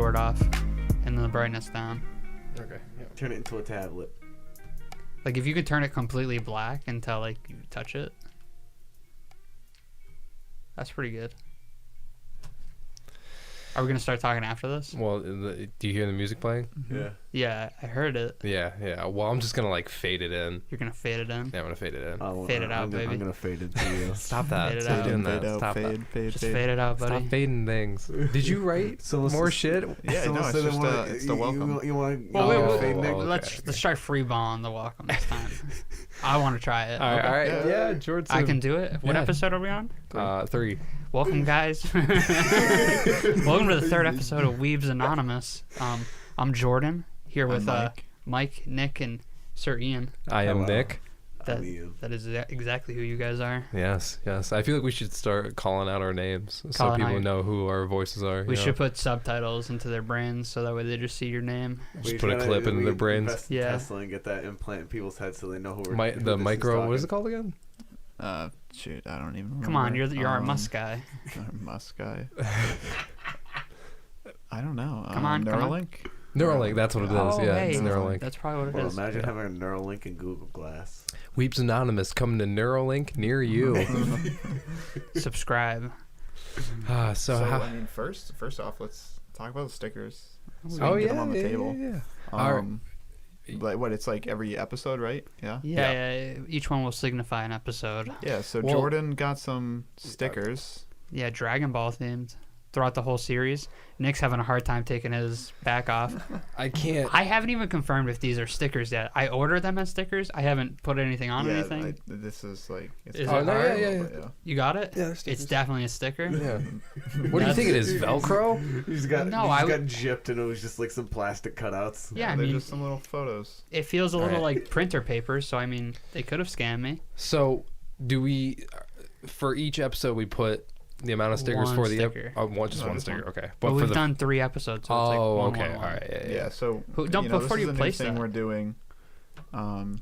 keyboard off and then the brightness down. Okay. Yeah. Turn it into a tablet. Like if you could turn it completely black until like you touch it. That's pretty good. Are we gonna start talking after this? Well, do you hear the music playing? Mm-hmm. Yeah. Yeah, I heard it. Yeah. Well, I'm just gonna like fade it in. You're gonna fade it in. Yeah, I'm gonna fade it in. Fade it out, baby. I'm gonna fade it to you. Stop that. Fade it Stop out. doing Fade that. out, Stop that. fade. Just fade it out, buddy. Stop fading things. Did you write more shit? Yeah, no, it's just it's the welcome. You want Well, Oh, fade Nick? okay. let's try free balling the welcome this time. I want to try it. All right. Okay. Yeah, Jordan. I can do it. What Yeah. episode are we on? 3. Welcome, guys. Welcome to the 3rd episode of Weebs Anonymous. I'm Jordan, here with Mike, Nick, and Sir Ian. I am Hello. Nick. That is exactly who you guys are. Yes. I feel like we should start calling out our names so Calling people out- know who our voices are. We should put subtitles into their brains so that way they just see your name. Just put a clip into their brains. Invest in Yeah. Tesla and get that implant in people's heads so they know who we're. who The this micro. is What is it called again? Shoot, I don't even remember. Come on, you're our Musk guy. Our Musk guy. I don't know. Come on, come on. Neuralink? Neuralink. That's what it is. Oh, Yeah, hey, it's Neuralink. That's probably what it Well, is. imagine having a Neuralink and Google Glass. Weebs Anonymous coming to Neuralink near you. Subscribe. So how? I mean, first off, let's talk about the stickers. So Oh we can get yeah, them on the yeah, table. yeah. All right. Like what? It's like every episode, right? Yeah. Yeah, each one will signify an episode. Yeah. So Well- Jordan got some stickers. Yeah, Dragon Ball themed throughout the whole series. Nick's having a hard time taking his back off. I can't. I haven't even confirmed if these are stickers yet. I ordered them as stickers. I haven't put anything on anything. This is like. It's Is Oh, it no, hard? yeah. You got it? Yeah, they're It's stickers. definitely a sticker. Yeah. What do you think it is? Velcro? You just got No, you I just would- got gypped and it was just like some plastic cutouts. Yeah, I they're mean, just some little photos. it feels a little Alright. like printer paper, so I mean, they could have scammed me. So, do we? For each episode, we put the amount of stickers One for the sticker. just No, one just sticker. one. Okay, But for we've the done 3 episodes, so it's like oh, one, okay, one, one. all right, Yeah. So Don't- you know, before this you is a new place thing that. we're doing.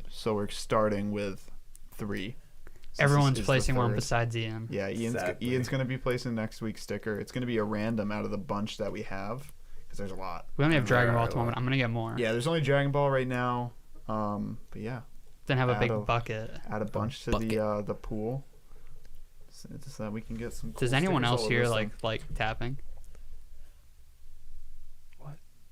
So we're starting with 3. Since Everyone's this is the placing one 3rd. besides Ian. Yeah, Sadly. Ian's gonna be placing next week's sticker. It's gonna be a random out of the bunch that we have, because there's a lot. We only have Dragon Ball at the Alright, moment. I'm gonna get more. Yeah, there's only Dragon Ball right now. But yeah, Then have a Out big of- bucket. add a bunch to the pool, so that we can get some. Cool Does anyone stickers else all over here this like tapping? thing.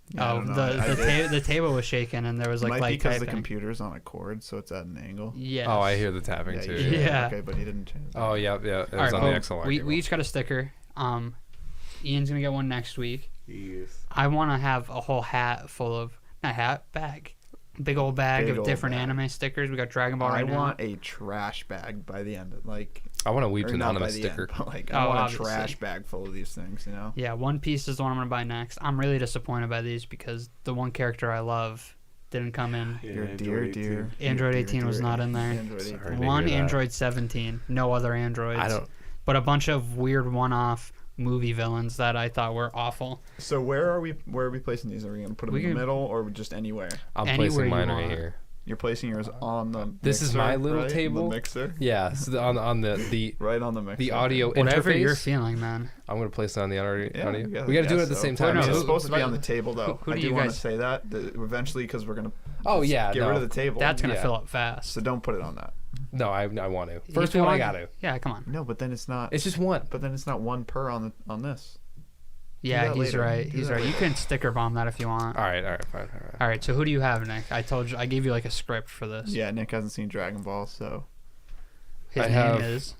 Yeah, I Oh, don't know. the table was shaking and there was It like might be because the typing. computer's on a cord, so it's at an angle. Yes. Oh, I hear the tapping Yeah, too. you did. Yeah. Okay, but he didn't change. Oh, yeah. It was All right, on well, the XLR. we cable. each got a sticker. Ian's gonna get one next week. Yes. I want to have a whole hat full of big old bag Big of old different bag. anime stickers. We got Dragon Ball I right now. want a trash bag by the end. I want a Weebs Or not by Anonymous the sticker. end, but like Oh, I want obviously. a trash bag full of these things. You know. Yeah, One Piece is the one I'm gonna buy next. I'm really disappointed by these because the one character I love didn't come in. Yeah, Your Android dear. Android Your 18 was not in there. Android 18. Sorry. One hear that. Android 17, no other androids. I don't. But a bunch of weird one-off movie villains that I thought were awful. So where are we placing these? Are we gonna put them We in the can- middle or just anywhere? I'm Anywhere placing you mine right want. here. You're placing yours on the. This is mixer, my little right? table? The mixer. Yeah. So on the Right on the mixer. the audio Whatever interface. you're feeling, man. I'm gonna place it on the audio. Yeah, We got to do it at the so. same Wait, time. no, It's who- supposed to be but- on the table though. who I do do you want guys- to say that eventually because we're gonna. Oh yeah. Get no. rid of the table. That's gonna Yeah. fill up fast. So don't put it on that. No, I want to. If First you one I want- got to. Yeah, come on. No, but then it's not. It's just one. But then it's not one per on this. Yeah, that he's later. right. Do He's that right. You later. can sticker bomb that if you want. All right, fine. All right. All right, so who do you have, Nick? I gave you like a script for this. Yeah, Nick hasn't seen Dragon Ball, so. His I name have- is.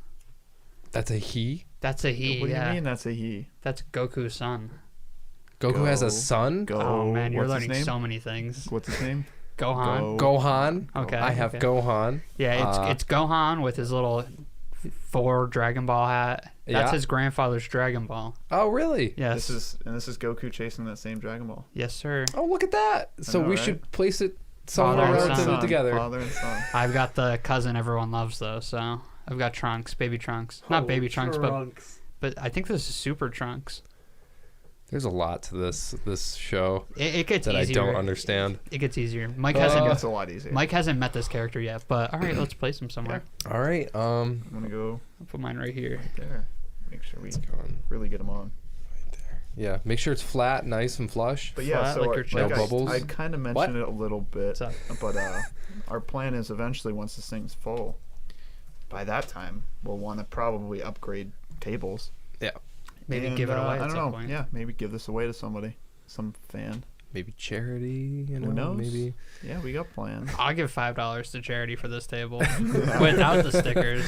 That's a he. That's a he. What do yeah. you mean that's a he? That's Goku's son. Goku has a Go. son. Go. Oh man, you're What's his learning name? so many things. What's his name? Gohan. Go. Gohan. Okay. I have okay. Gohan. Yeah, it's Gohan with his little 4 Dragon Ball hat. That's Yeah. his grandfather's Dragon Ball. Oh really? Yes. This is Goku chasing that same Dragon Ball. Yes, sir. Oh look at that. So know, we right? should place it Father somewhere and relatively son. together. Father and son. I've got the cousin everyone loves though, so I've got Trunks, baby Trunks. Not baby Trunks, but I think this is Super Trunks. There's a lot to this show It gets that easier. I don't understand. It gets easier. Mike It hasn't gets a lot easier. Mike hasn't met this character yet, but all right, let's place him somewhere. All right. I'm gonna go I'll put mine right here. right there. Make sure we It's going really get him on. right there. Yeah, make sure it's flat, nice and flush. But yeah, Flat, so like your No chips. bubbles. I kind of mentioned it a little bit, What's up? but our plan is eventually once this thing's full, by that time we'll want to probably upgrade tables. Yeah. Maybe And, give it away I at don't some know. point. Yeah, maybe give this away to somebody, some fan. Maybe charity, you know, Who knows? maybe. Yeah, we got plans. I'll give $5 to charity for this table without the stickers.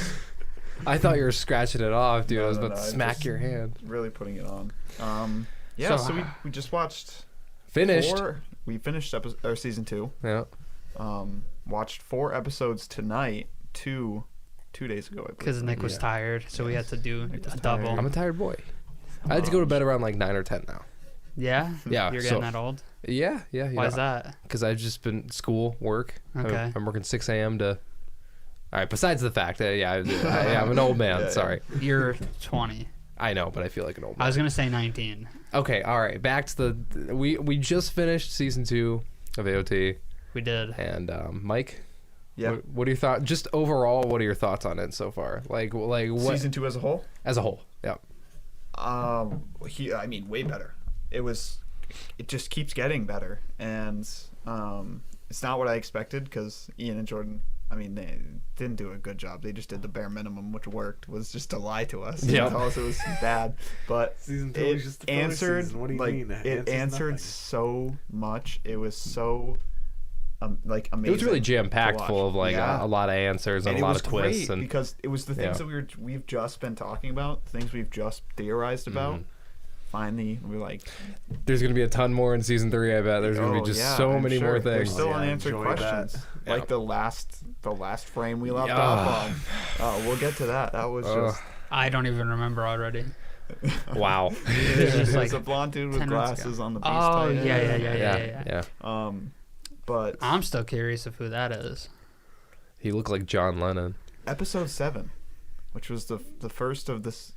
I thought you were scratching it off, dude. I was No, about to I smack just- your hand. Really putting it on. Yeah, so we just watched Finished. We finished season 2. Yeah. Watched 4 episodes tonight. 2 days ago. Because Nick was tired, so we had to do Nick was a double. tired. I'm a tired boy. I had to go to bed around like 9 or 10 now. Yeah? Yeah. You're so- getting that old? Yeah. Why is that? Because I've just been school, work. Okay. I'm working 6 a.m. to. All right. Besides the fact that I'm an old man. Yeah, Sorry. You're 20. I know, but I feel like an old man. I was going to say 19. Okay. All right. Back to the. We just finished season 2 of AOT, We did. and Mike. Yeah. What are your thoughts? Just overall, what are your thoughts on it so far? Like what? Season 2 as a whole? As a whole. Yeah. Way better. It just keeps getting better, and it's not what I expected because Ian and Jordan, they didn't do a good job. They just did the bare minimum, which worked, was just to lie to us. Yeah. And tell us it was bad. But Season 2 it was just the filler answered, season. What do you like, mean? it answered nothing. so much. It was so amazing. It was really jam packed, to watch. full of Yeah. a lot of answers and And a it lot was of twists. great And because it was the things Yeah. that we've just been talking about, things we've just theorized about. Mhm. Finally, we're like, there's gonna be a ton more in season 3. I bet there's gonna be just so I'm many sure. more There's things. still Yeah, unanswered enjoy questions, that. like Yeah. the last frame we left Yeah. off on. We'll get to that. That was just I don't even remember already. Wow. It was just there's like a blonde dude with 10 minutes ago. glasses on the beast. Oh, Titan. yeah. But I'm still curious of who that is. He looked like John Lennon. episode 7, which was the first of this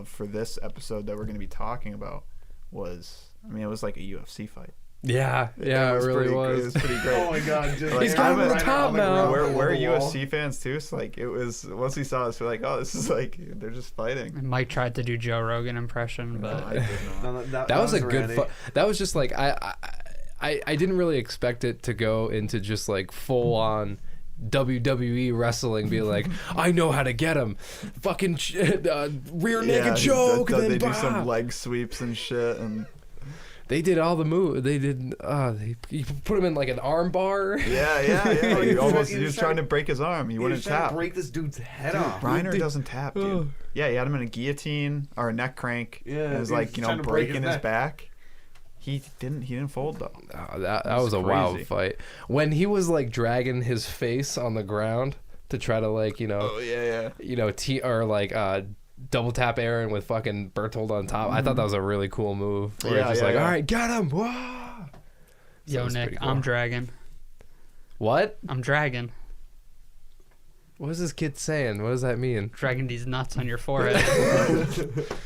for this episode that we're going to be talking about, was it was like a UFC fight. Yeah, it was really pretty, was. It was pretty great. Oh my god, just Like, He's got him I'm on the top now. We're UFC fans too, so like it was once we saw this, we're like, oh, this is like they're just fighting. Mike tried to do Joe Rogan impression, but I did not. No, That was a good Randy. fight. That was just like I didn't really expect it to go into just like full on WWE wrestling, be like, I know how to get him, fucking rear naked choke. They then do bah. some leg sweeps and shit, and They did all the moves. They did. You put him in like an arm bar. yeah. He He was was trying to break his arm. He He wouldn't was trying tap. to break this dude's head Dude, off. Reiner Dude. doesn't tap, dude. Yeah, he had him in a guillotine or a neck crank. Yeah, and it was he like was trying to break his breaking his neck. back. He didn't fold though. That That's was a wild crazy. fight. When he was like dragging his face on the ground to try to like yeah. double tap Aaron with fucking Bertold on top. I thought that was a really cool move. Where Yeah, it's just yeah, like, yeah. all right, get him. Wah! So yo, it was Nick, pretty cool. I'm dragging. What? I'm dragging. What was this kid saying? What does that mean? Dragging these nuts on your forehead.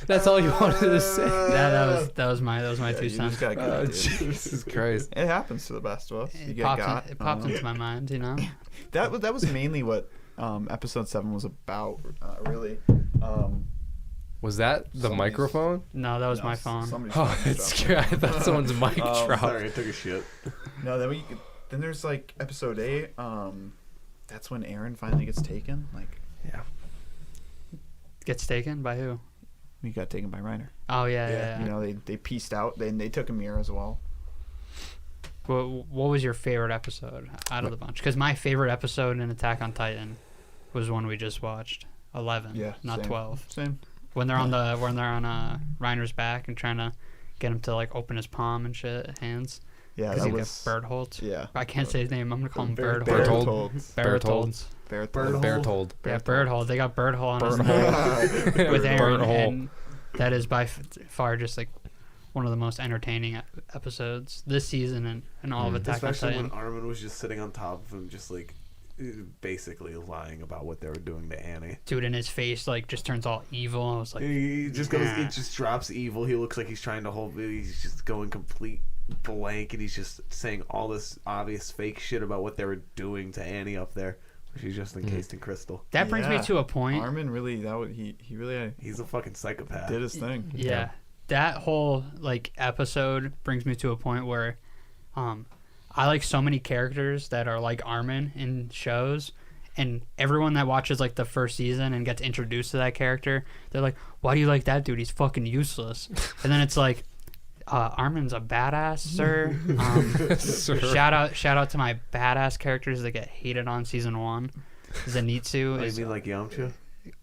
That's all you wanted to say. that was my Yeah, 2 you cents. just gotta get it, dude. Jesus Christ. It happens to the best of us. You It get popped, got. it popped into my mind, you know. That was mainly what episode 7 was about. Really. Was that the Somebody's- microphone? No, that was No, my phone. somebody's Oh, phone it's dropped. scary. I thought someone's mic dropped. Sorry, I took a shit. No, then there's like episode 8. That's when Aaron finally gets taken. Like Yeah. Gets taken by who? he got taken by Reiner. Oh yeah. You know, they pieced out. Then they took Amir as well. What was your favorite episode out of the bunch? Because my favorite episode in Attack on Titan was one we just watched, 11. Yeah, not same. 12. Same. When they're on Reiner's back and trying to get him to like open his palm and shit, hands. Yeah, Because that he got was Bertholdt. Yeah. I can't say his name. I'm gonna call him Bertholdt. Bertholdt. Bertholdt. Bertholdt. Berthold. Yeah, Bertholdt. They got Bertholdt on his neck Bertholdt. with Aaron, Bertholdt. and that is by far just like one of the most entertaining episodes this season and all of Attack on Especially Titan. when Armin was just sitting on top of him, just like basically lying about what they were doing to Annie. Dude, and his face like just turns all evil. I was like, He just goes, nah. it just drops evil. He looks like he's trying to hold it. He's just going complete blank, and he's just saying all this obvious fake shit about what they were doing to Annie up there. She's just encased in crystal. that brings me Yeah. to a point. Armin really he really He's a fucking psychopath. did his thing. Yeah. that whole like episode brings me to a point where I like so many characters that are like Armin in shows, and everyone that watches like the first season and gets introduced to that character, they're like, why do you like that dude? He's fucking useless. And then it's like, Armin's a badass, sir. Sir. Shout out to my badass characters that get hated on season 1. Zenitsu You is mean like Yamcha?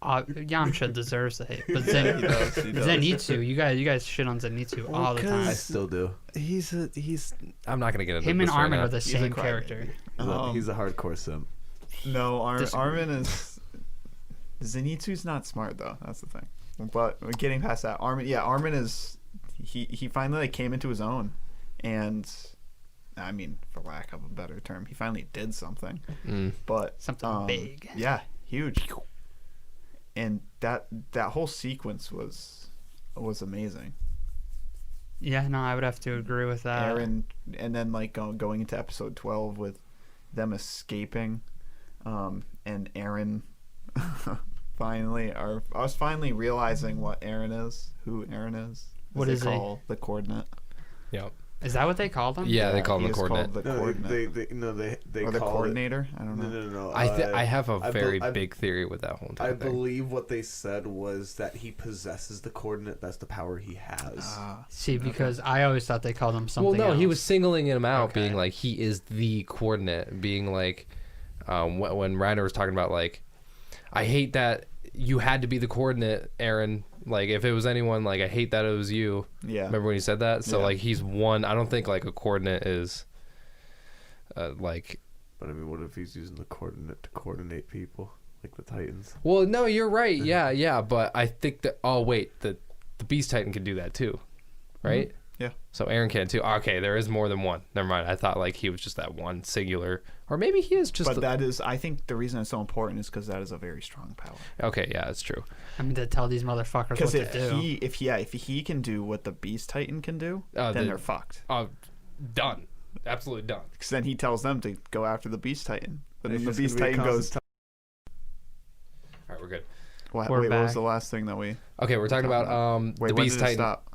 Yamcha deserves the hate, but He does. Zenitsu, you guys shit on Zenitsu Well, all the time. I still do. He's. I'm not gonna get into Him this and right Armin now. are the He's a same crybaby. character. He's a hardcore simp. No, Disagree. Armin is. Zenitsu's not smart though. That's the thing. But getting past that, Armin is. He finally like, came into his own, and I mean, for lack of a better term, he finally did something. But Something big. Yeah, huge. And that whole sequence was amazing. Yeah, no, I would have to agree with that. Aaron, and then like going into episode 12 with them escaping, and Aaron finally, I was finally realizing what Aaron is, who Aaron is. What they is he? call the coordinate? Yep. Is that what they called him? Yeah, they call him he the is coordinate. called the No, coordinate. they or the call coordinator? I don't it. know. No. I have a I very bel- I- big theory with that whole entire I thing. believe what they said was that he possesses the coordinate. That's the power he has. See, because I always thought they called him something Well, no, he else. was singling him out, Okay. being like, he is the coordinate, being like, when Reiner was talking about like, I hate that you had to be the coordinate, Aaron. Like, if it was anyone, like, I hate that it was you. Yeah. Remember when he said that? So Yeah. like, he's one. I don't think like a coordinate is, like. But I mean, what if he's using the coordinate to coordinate people, like the Titans? Well, no, you're right. Yeah. But I think that. Oh wait, the Beast Titan can do that too, right? Yeah. So Aaron can too. Okay, there is more than one. Never mind. I thought like he was just that one singular, or maybe he is just. But that is, I think the reason it's so important is because that is a very strong power. Okay, yeah, it's true. I mean, to tell these motherfuckers what Because to if do. if he can do what the Beast Titan can do, then they're fucked. Done. Absolutely done. Because then he tells them to go after the Beast Titan, but then It's the just Beast gonna be a Titan goes. constant All right, we're good. We're What was back. the last thing that we? Okay, we're talking about Wait, the when Beast did it Titan. stop?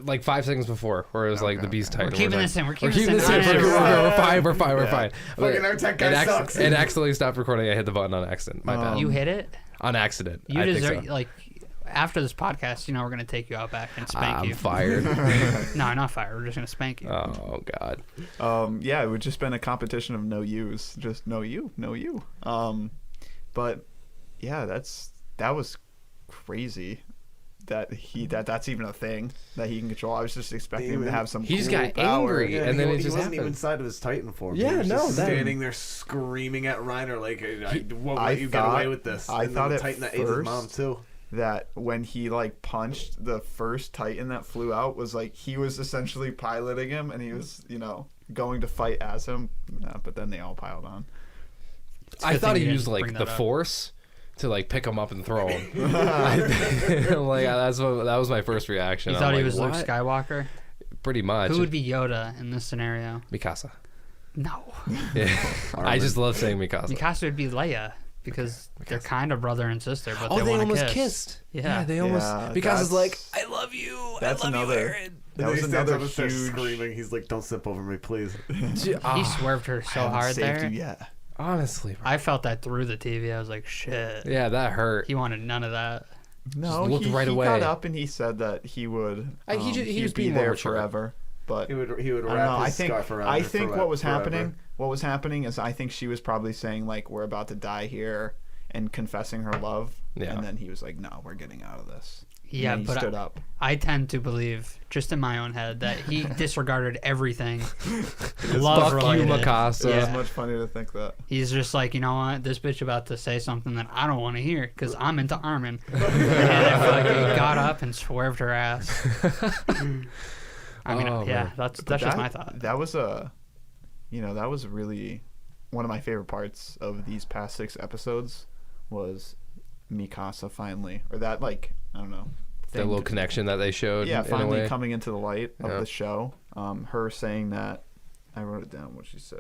Like 5 seconds before, where it was like Okay, the Beast okay. Titan. We're keeping done. this in. We're We're keeping keeping this this in. in. We're fine. We're fine. We're Yeah. fine. Fucking our tech guy sucks. It accidentally stopped recording. I hit the button on accident. My bad. You hit it? On accident. You I deserve, think so. like, after this podcast, we're going to take you out back and spank I'm you. fired. No, not fired. We're just going to spank you. Oh God. Yeah, it would just been a competition of no yous, just no you. But yeah, that was crazy. That's even a thing that he can control. I was just expecting him to have some. He just cool got power. angry. Yeah, and then it he just wasn't even happened. inside of his Titan form. Yeah, he was no, just that- standing there screaming at Reiner like, "I won't I let you get thought- away with this." I And then thought the at Titan that ate his first- mom too. That when he like punched the first Titan that flew out was like he was essentially piloting him and he was going to fight as him, but then they all piled on. I good thought thing he you used didn't like bring the that up. Force to like pick him up and throw him. Like that was my first reaction. You I'm thought he like, was Luke what? Skywalker? Pretty much. Who would be Yoda in this scenario? Mikasa? No. Yeah. I just love saying Mikasa. Mikasa would be Leia because they're kind of brother and sister, but Oh, they want to almost kiss. kissed. Yeah. they almost. Yeah, Mikasa's that's- like, I love you. That's I love another. you, Aaron. That was another huge. huge. Screaming. He's like, "Don't simp over me, please." He swerved her so haven't hard saved there. you yet. Honestly, bro. I felt that through the TV. I was like, shit. Yeah, that hurt. He wanted none of that. No, looked he right got away. up and he said that he would. He was be being more there mature. forever. But He would I don't wrap know. his I think scarf around her for what was forever. happening. What was happening is I think she was probably saying like we're about to die here and confessing her love. Yeah. And then he was like, no, we're getting out of this. Yeah, and then he but stood up. I tend to believe, just in my own head, that he disregarded everything. Fuck Love you, related. Mikasa. Yeah. It's much funnier to think that. He's just like, you know what? This bitch about to say something that I don't want to hear because I'm into Armin. And he got up and swerved her ass. I mean, Oh, yeah, man. that's But just my thought. That was that was really one of my favorite parts of these past 6 episodes was Mikasa finally, or that like I don't know, That little connection that they showed. yeah, in a finally way. coming into the light of Yeah. the show. Her saying that, I wrote it down. What she said.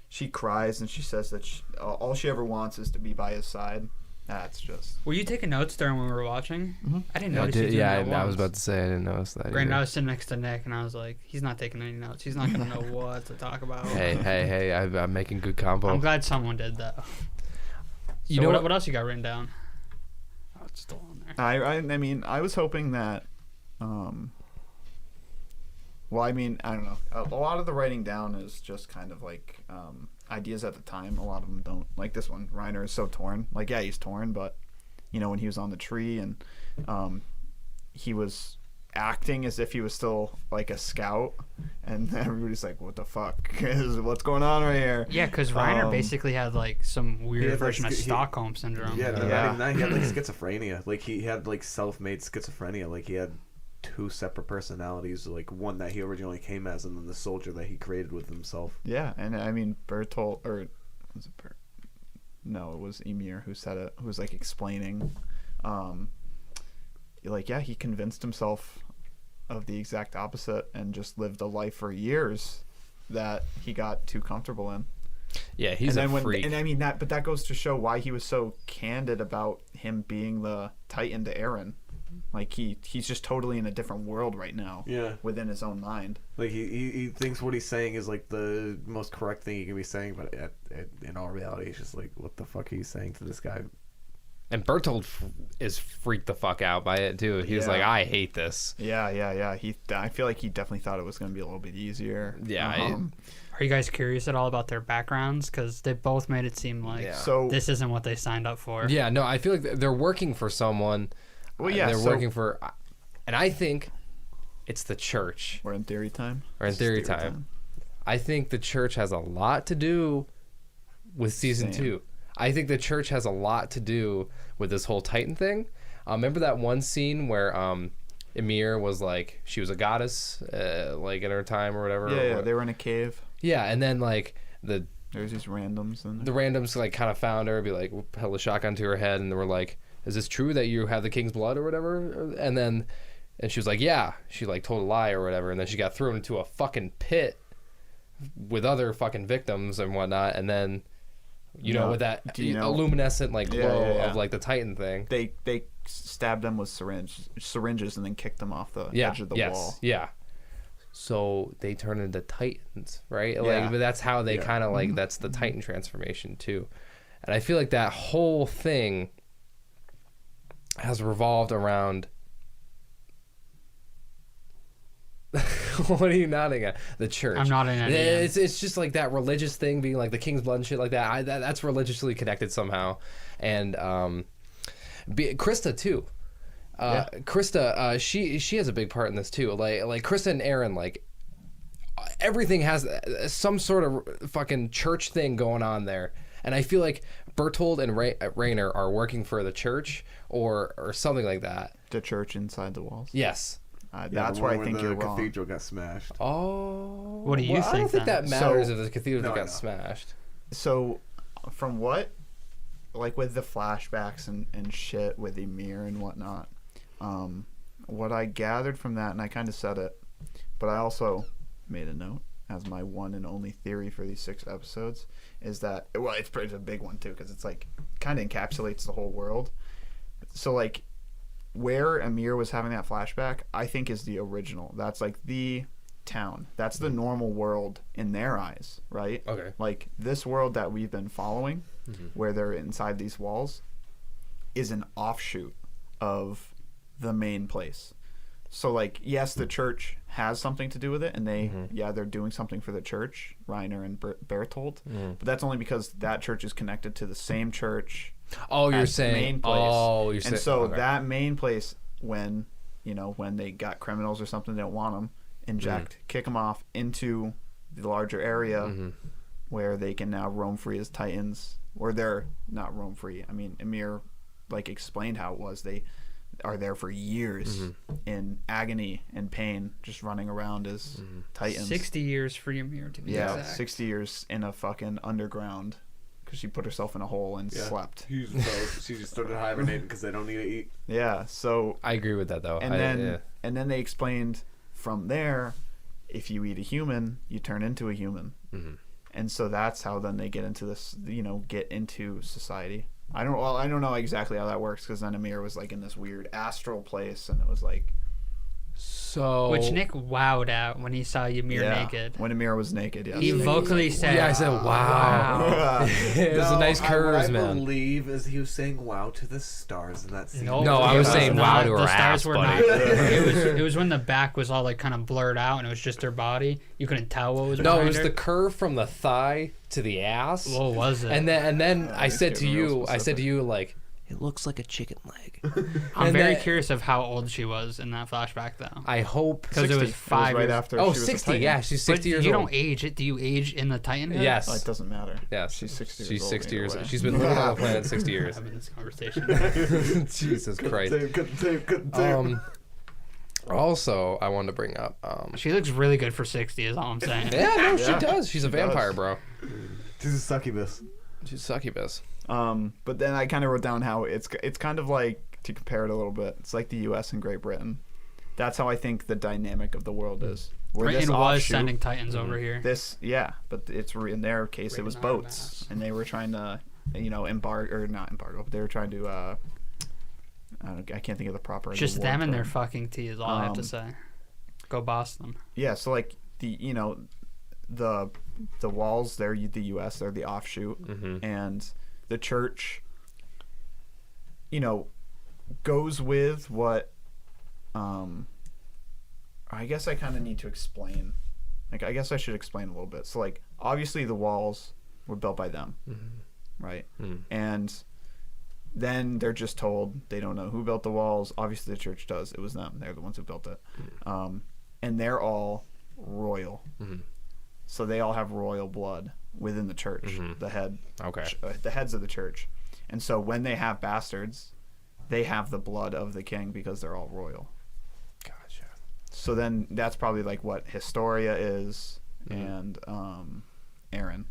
She cries and she says that all she ever wants is to be by his side, That's just. Were you taking notes during when we were watching? Mhm. I didn't notice you doing that I was once. about to say I didn't notice that. Granted, either. I was sitting next to Nick, and I was like, he's not taking any notes. He's not going to know what to talk about. Hey! I'm making good combo. I'm glad someone did, though. You So know what else you got written down? Oh, it's still on there. I mean, I was hoping that. Well, I mean, I don't know. A lot of the writing down is just kind of like ideas at the time. A lot of them don't. Like this one, Reiner is so torn. Like, yeah, he's torn, but you know, when he was on the tree and he was acting as if he was still like a scout, and everybody's like, "What the fuck? What's going on right here?" Yeah, because Reiner basically had like some He weird had, like, version of Stockholm syndrome. Yeah, no, Yeah. not even that. He had like schizophrenia. Like he had like self-made schizophrenia. Like he had 2 separate personalities. Like one that he originally came as, and then the soldier that he created with himself. Yeah, and I mean, Bertolt, or was it Bert? No, it was Emir who said it. Who was like explaining, like, yeah, he convinced himself of the exact opposite and just lived a life for years that he got too comfortable in. Yeah, he's and a then freak. And I mean that, but that goes to show why he was so candid about him being the Titan to Eren. Like he's just totally in a different world right now. Yeah. Within his own mind. Like he thinks what he's saying is like the most correct thing he can be saying, but in all reality, it's just like, what the fuck are you saying to this guy? And Bertold is freaked the fuck out by it too. He was Yeah. like, I hate this. Yeah. I feel like he definitely thought it was going to be a little bit easier. Yeah, Are you guys curious at all about their backgrounds? Because they both made it seem like Yeah. So this isn't what they signed up for. Yeah, no, I feel like they're working for someone. well, yeah, they're so working for, and I think it's the church. we're in theory time. Or in This is theory time. I think the church has a lot to do with season Same. 2. I think the church has a lot to do with this whole Titan thing. Remember that one scene where Emir was like, she was a goddess, like in her time or whatever. Yeah, they were in a cave. Yeah, and then like There's these randoms and the randoms like kind of found her, be like held a shotgun to her head, and they were like, "Is this true that you have the king's blood or whatever?" And she was like, "Yeah." She like told a lie or whatever, and then she got thrown into a fucking pit with other fucking victims and whatnot, and then you know with that luminescent like glow of like the Titan thing. they stabbed them with syringes and then kicked them off the Yeah. edge of the yes. wall. Yeah. So they turn into Titans, right? Yeah. Like, but that's how they Yeah. kind of like that's the Titan transformation too, and I feel like that whole thing has revolved around. What are you nodding at? The church. I'm nodding at Ian. It's just like that religious thing being like the king's blood and shit like that. That's religiously connected somehow, and Krista too. Krista, she has a big part in this too. Like Krista and Eren, like everything has some sort of fucking church thing going on there, and I feel like Bertold and Rainer are working for the church or something like that. The church inside the walls. Yes. That's where I think you're the wrong. cathedral got smashed. Oh. What do you I think, don't think then? that matters So- if the cathedral No, I got know. smashed. So, from what, like with the flashbacks and shit with Emir and whatnot, what I gathered from that, and I kind of said it, but I also made a note as my one and only theory for these 6 episodes, is that, well, it's a big one too, because it's like, kind of encapsulates the whole world. So, like, where Emir was having that flashback, I think is the original. That's like the town. That's the normal world in their eyes, right? Okay. Like this world that we've been following, where they're inside these walls, is an offshoot of the main place. So like, yes, the church has something to do with it, and they're doing something for the church, Reiner and Bertolt, but that's only because that church is connected to the same church. Oh, you're as the saying. main place. Oh, you're and saying. so okay. that main place, when they got criminals or something, they don't want them, kick them off into the larger area where they can now roam free as Titans, or they're not roam free. I mean, Emir like explained how it was. They are there for years in agony and pain, just running around as Titans. 60 years for Ymir to be exact. 60 years in a fucking underground, because she put herself in a hole and slept. She just started hibernating because they don't need to eat. Yeah, so I agree with that though. and then they explained from there, if you eat a human, you turn into a human. And so that's how then they get into this, get into society. I don't know exactly how that works because then Amir was like in this weird astral place, and it was like So Which Nick wowed at when he saw Ymir naked. when Amir was naked. Yes. He vocally said, yeah, I said wow. It was a nice curves, what I man. believe is he was saying wow to the stars in that scene. No, I was saying wow to her the stars ass, were buddy. not. It was when the back was all like kind of blurred out and it was just her body. You couldn't tell what was No, behind it was her. the curve from the thigh to the ass. What was it? And then I he's said to getting real you, specific. like, it looks like a chicken leg. I'm and very then- curious of how old she was in that flashback, though. I hope. Because it was 60. 5 right years. after. Oh, she was a 60. Titan. Yeah, she's But 60 years you old. don't age it. Do you age in the Titanhood? Yes. Oh, it doesn't matter. Yes. She's 60 years She's old 60 years either old. way. She's been living on the planet 60 years. Having this conversation. Jesus Christ. Good Also, I wanted to bring up. She looks really good for 60, is all I'm saying. Yeah, no, she Yeah, does. She's a she vampire, does. bro. She's a succubus. She's succubus. But then I kind of wrote down how it's kind of like, to compare it a little bit, it's like the U.S. and Great Britain. That's how I think the dynamic of the world is. Where this Britain was offshoot- sending Titans over here. but it's in their case it Rated was on boats, mass. and they were trying to, embargo or not embargo, but they were trying to. I can't think of the proper. Just the them word and their term. fucking tea is all I have to say. Go boss them. Yeah, so like the walls, they're the U.S., they're the offshoot, and the church, goes with what. I guess I kind of need to explain. Like, I guess I should explain a little bit. So, like, obviously the walls were built by them, right? And then they're just told they don't know who built the walls. Obviously the church does. It was them. They're the ones who built it. And they're all royal. So they all have royal blood within the church, the heads of the church. And so when they have bastards, they have the blood of the king because they're all royal. Gotcha. So then that's probably like what Historia is, and Aaron.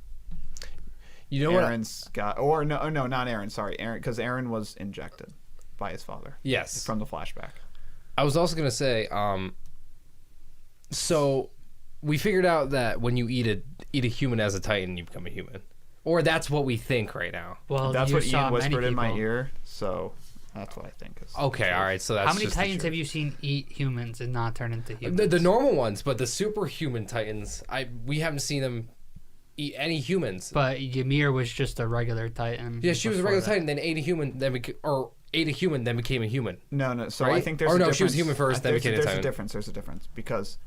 You know what? Aaron's got, or no, not Aaron. Sorry, Aaron, because Aaron was injected by his father. Yes. From the flashback. I was also gonna say, so we figured out that when you eat a human as a Titan, you become a human, or that's what we think right now. Well, That's you what saw Ian whispered many in my people. ear. So that's what I think. Is Okay, all right. So that's How many just the Titans truth. have you seen eat humans and not turn into humans? The normal ones, but the superhuman Titans, we haven't seen them eat any humans. But Ymir was just a regular Titan. Yeah, she was a before regular that. Titan, then ate a human, then became a human. No. So Right? I think there's Or a no, difference. she was human first, then became a There's Titan. a difference. There's a difference because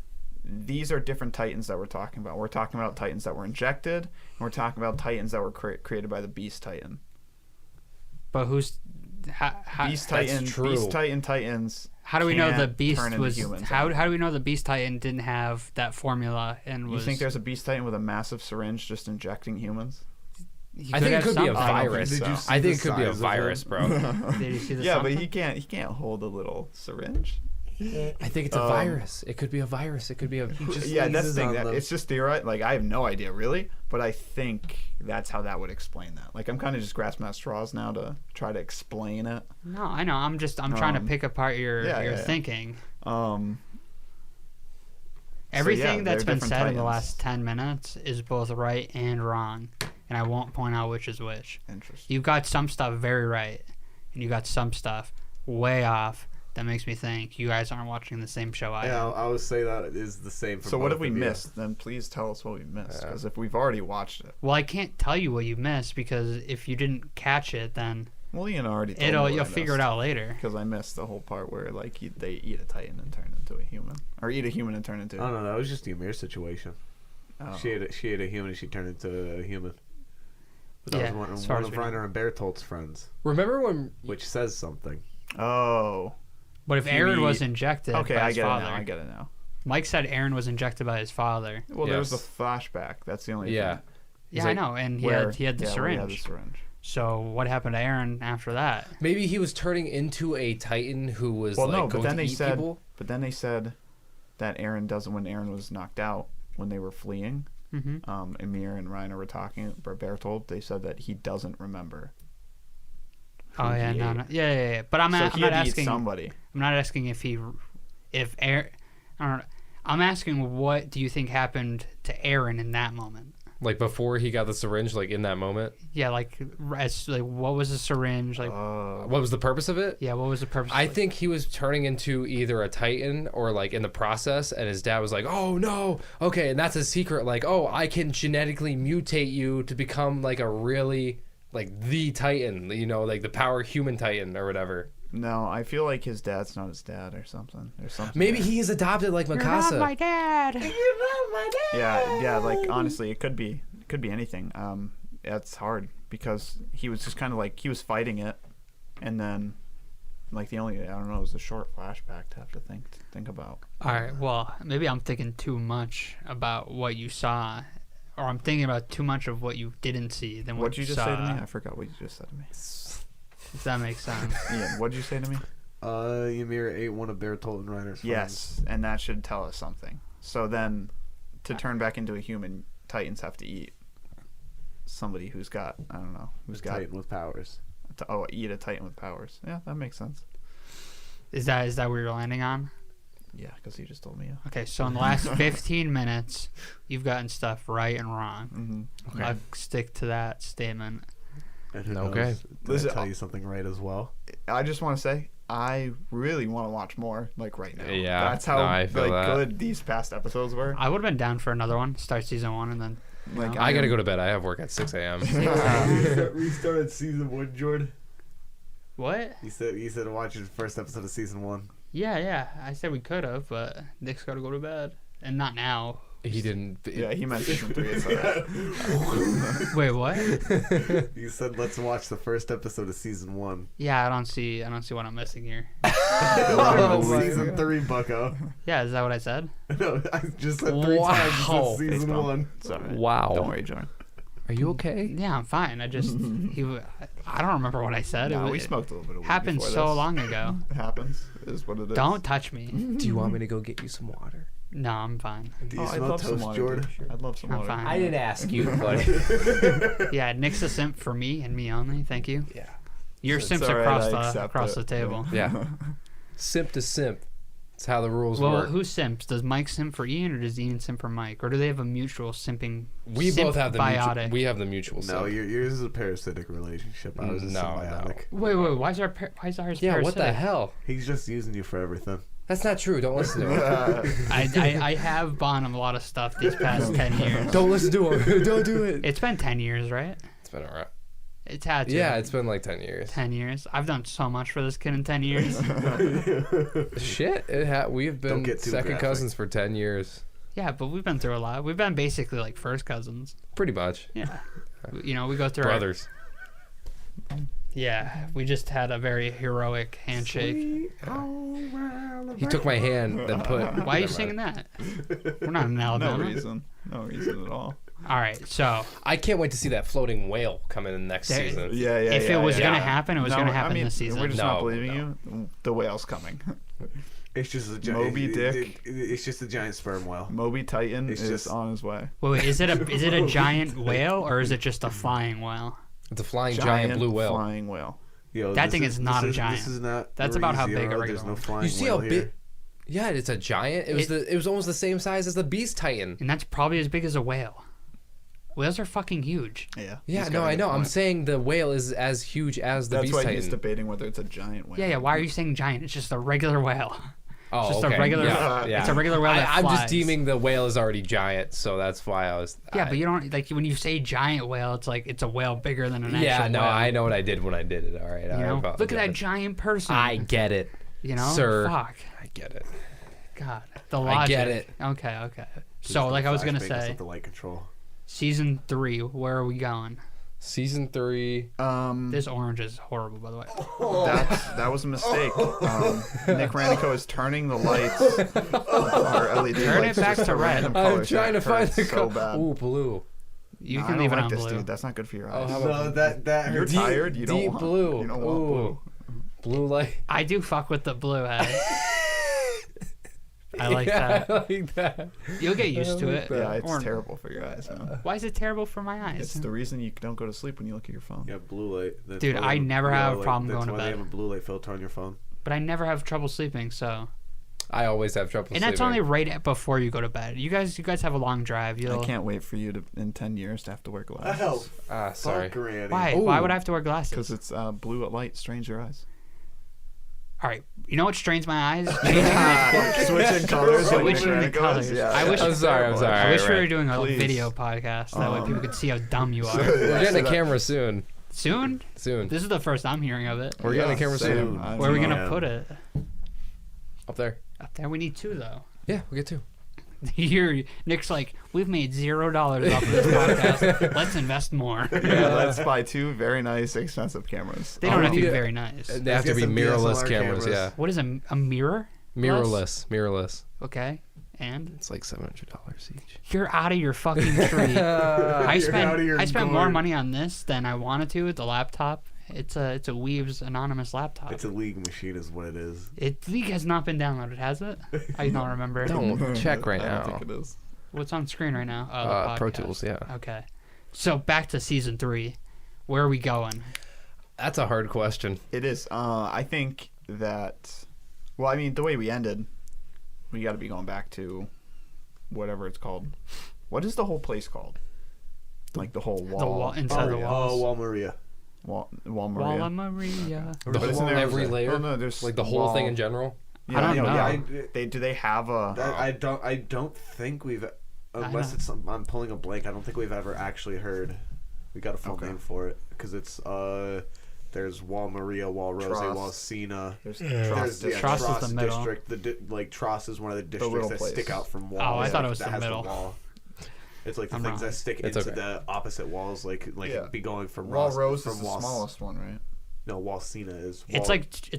these are different Titans that we're talking about. We're talking about Titans that were injected, and we're talking about Titans that were created by the Beast Titan. But who's... Beast Titan, true. Beast Titan Titans. How do we know the can't Beast turn into was... humans How anymore. do we know the Beast Titan didn't have that formula and You was... think there's a Beast Titan with a massive syringe just injecting humans? he I think it have could be a something. virus. Did you though. see I think the it could be a size of virus, it? bro. Did you see the Yeah, something? but he can't hold a little syringe. I think it's a virus. It could be a virus. It could be a. Yeah, that's the sneezes thing. on That, them. it's just theorized. Like, I have no idea really, but I think that's how that would explain that. Like, I'm kind of just grasping at straws now to try to explain it. No, I know. I'm trying to pick apart your yeah. thinking. So, Everything yeah, that's they're been different said in the Titans. last 10 minutes is both right and wrong. And I won't point out which is which. Interesting. You got some stuff very right, and you got some stuff way off that makes me think you guys aren't watching the same show I Yeah, am. I would say that it is the same for So what both have we of you. missed? Then please tell us what we missed, because if we've already watched it, Well, I can't tell you what you missed because if you didn't catch it, then well, Ian already told me what you'll I figure it missed. out later. Because I missed the whole part where like they eat a Titan and turn into a human, or eat a human and turn into. Oh no, that was just the Ymir situation. Oh. She ate a human and she turned into a human. But that Yeah, was as far one as of we know. Reiner and Bertolt's friends, Remember when? which says something. Oh. But if Aaron was injected Okay, by I his get father, it now. I get it now. Mike said Aaron was injected by his father. Well, there was the Yes. flashback. That's the only Yeah. thing. Yeah, like, I know, and he Where- had the yeah, where he had the syringe. syringe. So what happened to Aaron after that? Maybe he was turning into a Titan who was Well, like no, but going then to they eat said, people. but then they said that Aaron doesn't. When Aaron was knocked out, when they were fleeing, Emir and Reiner were talking. Bertolt, they said that he doesn't remember. Oh yeah, he no, ate. yeah. But I'm So not he had to eat asking. somebody. I'm not asking if Aaron. I don't know. I'm asking what do you think happened to Aaron in that moment? Like before he got the syringe, like in that moment. Yeah, like what was the syringe? Like, What was the purpose of it? yeah, what was the purpose? I think he was turning into either a Titan or like in the process, and his dad was like, "Oh no, okay," and that's his secret. Like, "Oh, I can genetically mutate you to become like a really like the Titan, you know, like the power human Titan or whatever." No, I feel like his dad's not his dad or something. There's something. Maybe there. he is adopted like You're Mikasa. not my dad. Yeah. Like honestly, it could be anything. It's hard because he was just kind of like he was fighting it, and then like I don't know, it was a short flashback to have to think about. All right. Well, maybe I'm thinking too much about what you saw, or I'm thinking about too much of what you didn't see than what What'd you just saw. say to me? I forgot what you just said to me. If that makes sense. Ian, what'd you say to me? Ymir ate one of Bertoldt Reiner's friends. Yes, and that should tell us something. So then, to turn back into a human, Titans have to eat somebody who's got who's got Titan with powers. eat a Titan with powers. Yeah, that makes sense. Is that where you're landing on? Yeah, because you just told me. Okay, so in the last 15 minutes, you've gotten stuff right and wrong. Mm-hmm. I'll stick to that statement. And who Okay. knows, did Listen, I tell you something right as well? I just want to say I really want to watch more, like right now. Yeah, that's how no, I feel that. good these past episodes were. I would have been down for another one. Start season 1 and then. Like I gotta go to bed. I have work at 6 a.m. We started season 1, Jordan. What? You said watch the first episode of season 1. Yeah. I said we could have, but Nick's got to go to bed, and not now. He didn't. Yeah, he meant season 3. So that. Wait, what? You said let's watch the first episode of season 1. Yeah, I don't see what I'm missing here. Oh season 3, bucko. Yeah, is that what I said? No, I just said 3 Wow. times since Face season bump. 1. Sorry. Wow. Don't worry, John. Are you okay? Yeah, I'm fine. I just I don't remember what I said. No, we it smoked a little bit of weed happened before so this. long ago. It happens. It is what it is. Don't touch me. Do you want me to go get you some water? No, I'm fine. Do you I'd smell love some toast, water, Jordan? dude. I'd love some I'm water. fine. I didn't ask you, buddy. Yeah, Nick's a simp for me and me only. Thank you. Yeah. Your It's simps all right, I across accept the it. table. Yeah. Simp to simp. That's how the rules Well, work. who simps? Does Mike simp for Ian, or does Ian simp for Mike, or do they have a mutual simping? We both have the mutual. symbiotic? We have the mutual. No, simp. yours is a parasitic relationship. Ours is symbiotic. Wait. Why is ours? Yeah. What the parasitic? hell? He's just using you for everything. That's not true. Don't listen to him. I have bought him a lot of stuff these past 10 years. Don't listen to him. Don't do it. It's been 10 years, right? It's been alright. It's had to. Yeah, it's been like 10 years. 10 years. I've done so much for this kid in 10 years. Shit, we've Don't been get too second graphic. cousins for 10 years. Yeah, but we've been through a lot. We've been basically like first cousins. Pretty much. Yeah. You know, we go through Brothers. Yeah, we just had a very heroic handshake. He took my hand, then put. Why are you singing that? We're not in Alabama. No reason at all. All right, so I can't wait to see that floating whale come in the next There- season. Yeah. if it was yeah. gonna happen, it was gonna happen this season. We're just No, not believing no. you. The whale's coming. It's just a giant. Moby Dick. It's just a giant sperm whale. Moby Titan It's is just- on his way. Wait, is it a giant whale or is it just a flying whale? It's a flying giant blue whale. Flying whale. Yo, That this thing is not a giant. This is not. That's about how big a There's regular no one. flying You see how whale big? here. Yeah, it's a giant. It was almost the same size as the Beast Titan. And that's probably as big as a whale. Whales are fucking huge. Yeah. Yeah, he's no, got a I good know. I'm point. saying the whale is as huge as the That's Beast why Titan. he's debating whether it's a giant whale. Yeah. Why are you saying giant? It's just a regular whale. Oh, just a okay. regular- Yeah. It's a regular whale that I'm just flies. deeming the whale is already giant, so that's why I was. Yeah, but you don't like when you say giant whale. It's like it's a whale bigger than an actual Yeah, no, whale. I know what I did when I did it. All right, You I know? Look at that apologize. giant person. I get it, you know, sir. Fuck. I get it. God, the I logic. get it. Okay. So, like I was gonna Flashbang say, with the light control. season 3. Where are we going? Season 3. This orange is horrible, by the way. That was a mistake. Nick Ranico is turning the lights. Or LED Turn lights it back just to a red. random I'm color trying to that find hurts the so bad. Ooh, blue. You I can don't leave it like on this, blue. dude. That's not good for your Oh, eyes. how No, that You're hurts. tired. You don't Deep want. blue. You don't Ooh. want Blue light. I do fuck with the blue head. I like Yeah, that. I like that. You'll get used to it. blue. Yeah, it's Or- terrible for your eyes. Man. Why is it terrible for my eyes? It's the reason you don't go to sleep when you look at your phone. Yeah, blue light. That's Dude, why they I never have a problem that's going to why they bed. have a blue light filter on your phone. But I never have trouble sleeping, so I always have trouble And that's sleeping. only right before you go to bed. You guys have a long drive. I can't wait for you to in 10 years to have to wear Oh, glasses. Sorry. fuck Granny. Why? Ooh. Why would I have to wear glasses? Because it's blue at light strains your eyes. All right. You know what strains my eyes? Switching colors. like Switching the Nick colors. goes? Yeah. I wish. I'm sorry. I wish we Alright. were doing a Please. video podcast. That way people could see how dumb you are. We're getting a camera soon. Soon? Soon. This is the first I'm hearing of it. We're getting a camera same. soon. I Where are we don't gonna Yeah. put it? Up there. Up there. We need two though. Yeah, we get two. Here, Nick's like, we've made $0 off of this podcast. Let's invest more. Yeah, let's buy two very nice, expensive cameras. They don't have to be Yeah. very nice. They have to get be some mirrorless DSLR cameras. cameras. Yeah. What is a mirror? Mirrorless. Okay. And It's like $700 each. you're out of your fucking tree. I You're out of your spent more gourd. money on this than I wanted to with the laptop. It's a Weebs anonymous laptop. It's a league machine, is what it is. It league has not been downloaded, has it? I don't remember. Don't check right I don't now. think it is. What's on screen right now? Oh, the Pro podcast. Tools, yeah. Okay. So back to season 3. Where are we going? That's a hard question. It is. I think that. Well, I mean, the way we ended, we got to be going back to whatever it's called. What is the whole place called? Like the whole wall. The wall inside the Oh, walls. Wall Maria. Wall Walla Maria. Maria. The But isn't whole, there- every layer? Oh, no, there's Like the whole wall. thing in general? I don't know. Do they have a? I don't think we've, unless know. it's I'm pulling a blank. I don't think we've ever actually heard. We got a full Okay. name for it because it's there's Wall Maria, Wall Rose, Tross. Wall Cena. There's There's Tross. Tross is Tross the middle. district. like Tross is one of the districts little that place. stick out from walls. Oh, I thought it was that the has middle. wall. It's like the I'm things wrong. that stick It's into okay. the opposite walls, like Yeah. be going from Wall Ross, Rose from is the Wall, smallest one, right? No, Wall Cena is. It's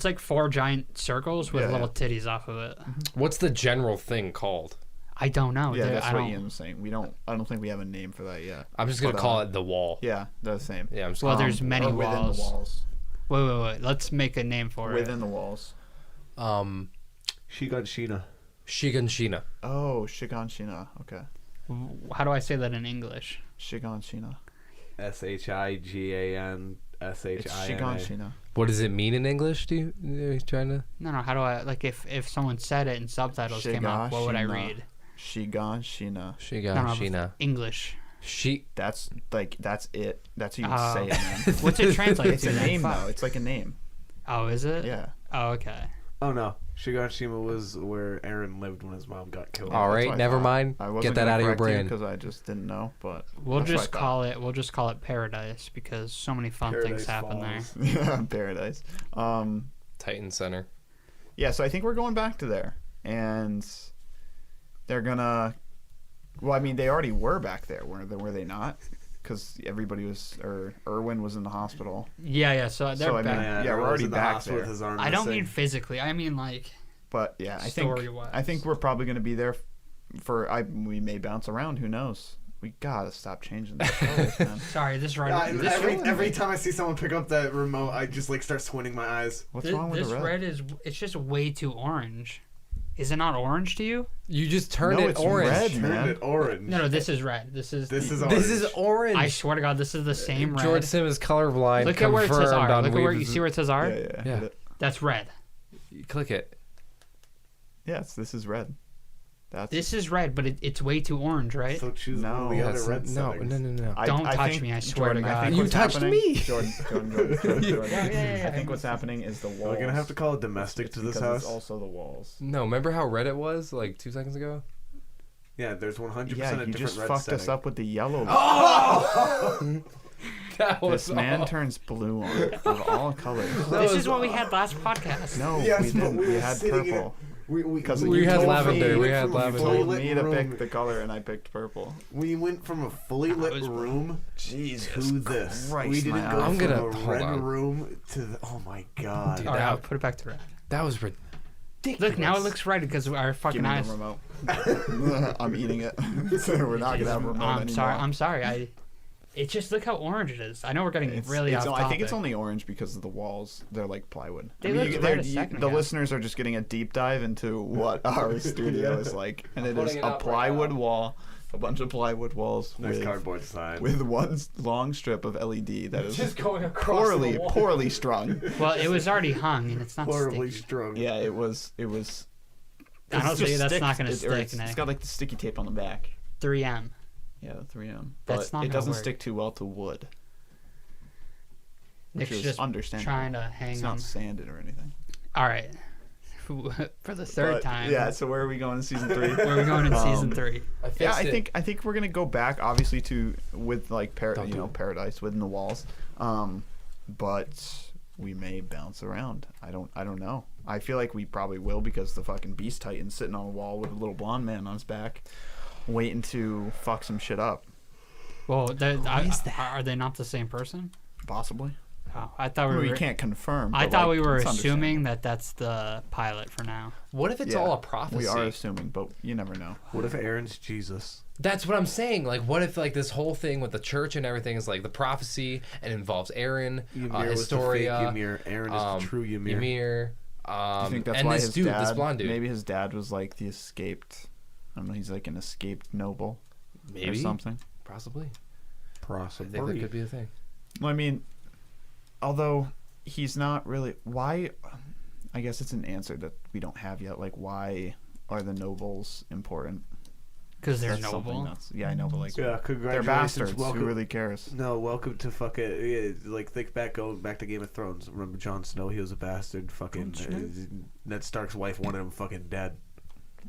like 4 giant circles with Yeah, little titties off of it. What's the general thing called? I don't know. Yeah, There- that's I what don't. Ian was saying. I don't think we have a name for that yet. I'm just going to But, call it the wall. Yeah, the same. Yeah, I'm just Well, gonna, there's many or within walls. the walls. Wait. Let's make a name for Within the walls. Shigan Shina. Shiganshina. Oh, Shiganshina. Okay. it. How do I say that in English? Shiganshina. SHIGAN It's SHINA. Shiganshina. What does it mean in English? Are you trying to? No. How do I like if someone said it and subtitles came up? What would I Shigashina. read? Shiganshina. Shiganshina. English. That's it. That's how you Oh. say it, man. What's it translate It's to? a then? name Fuck. though. It's like a name. Oh, is it? Yeah. Oh, okay. Oh no, Shiganshima was where Aaron lived when his mom got killed. All That's right, what I never thought. mind. I wasn't Get that gonna out of your correct you brain. because I just didn't know. But We'll that's what just I call it. We'll just call it paradise because so many fun things Paradise happen there. Falls. yeah, paradise. Titan Center. Yeah, so I think we're going back to there, and they're gonna. Well, I mean, they already were back there, were they not? Because everybody was, or Irwin was in the hospital. Yeah. So they're So, I mean, back. yeah, we're Everyone's already in the back hospital with there. his arm I don't missing. mean physically. I mean like But yeah, Story-wise. I think we're probably gonna be there for. We may bounce around. Who knows? We gotta stop changing the colors, man. sorry. This right. Yeah, this every time I see someone pick up that remote, I just like start squinting my eyes. What's wrong with this the red? red is it's just way too orange. Is it not orange to you? You just turned No, it it's orange. red. Turned Man. it orange. No, this is red. This is This is This is orange. orange. I swear to God, this is the same red. George Sim is colorblind. Look at where it says confirmed R. on Look at where you Weebs. see where it says R. Yeah. Yeah. hit it. That's red. Click it. Yes, this is red. That's This is red, but it's way too orange, right? So choose No, one of the other Yes, red no, settings. no. Don't touch think, me, I swear to Jordan, I God. think You what's touched happening, me. Jordan. Yeah. I think what's happening is the walls. We're gonna have to call it domestic It's to this because house. It's also the walls. No, remember how red it was like 2 seconds ago? Yeah, there's 100% Yeah, a you different just red fucked setting. us up with the yellow. That This man all. turns blue on of all colors. This is what we had last podcast. No, Yes, we but didn't. we We were had sitting in purple. Because We had told lavender, me- we had from a lavender. You fully told lit me to room- pick the color, and I picked purple. We went from a fully lit was- room Jesus to this. Christ, We didn't my go eyes. I'm from gonna- a hold red on. room to the. Oh my god. Dude, All right, that- I'll put it back to red. That was ridiculous. Look, now it looks red because our Give fucking me eyes. the remote. I'm eating it. So we're not gonna have a remote I'm anymore. sorry. I'm sorry. It just look how orange it is. I know we're getting really off topic. I think it's only orange because of the walls. They're like plywood. They looked red a second the ago. listeners are just getting a deep dive into what our studio is like, and it is putting it a up right plywood now. wall, a bunch of plywood walls Nice with, cardboard sign. with one long strip of LED that is going across poorly strung. Well, it was already hung and it's not horribly sticky. strung. Yeah, it was I don't It's think just that's stick. not gonna Or stick, It's Nick. got like the sticky tape on the back. 3M. Yeah, the 3M. That's But not it gonna doesn't work. stick too well to wood. Which Nick's is just understandable. trying to hang It's them. not sanded or anything. All right. For the third But, time. Yeah. So where are we going in season 3? Where are we going in season 3? Yeah, I think we're gonna go back obviously to with like Don't do it. paradise within the walls, but we may bounce around. I don't know. I feel like we probably will because the fucking Beast Titan's sitting on a wall with a little blonde man on his back, waiting to fuck some shit up. Well, are they not the same person? Possibly. Oh, I thought we We were. can't confirm. I but, thought like, we were it's assuming that that's the pilot for now. What if it's Yeah, all a prophecy? We are assuming, but you never know. What if Aaron's Jesus? That's what I'm saying. Like, what if like this whole thing with the church and everything is like the prophecy and involves Aaron, Ymir was the fake Historia, Ymir. Aaron is the true Ymir. Ymir, Do you think that's and why this his dude, dad? this blonde dude, Maybe his dad was like the escaped. I don't know. He's like an escaped noble or maybe something. possibly. I Possibly. think that could be a thing. Well, I mean, although he's not really. Why? I guess it's an answer that we don't have yet. Like, why are the nobles important? Because they're That's something noble. that's- Yeah, I know, but like, Yeah, they're congratulations. bastards. Welcome. Who really cares? No, welcome to fucking like going back to Game of Thrones. Remember Jon Snow? He was a bastard. Fucking Ned Stark's wife wanted him fucking dead.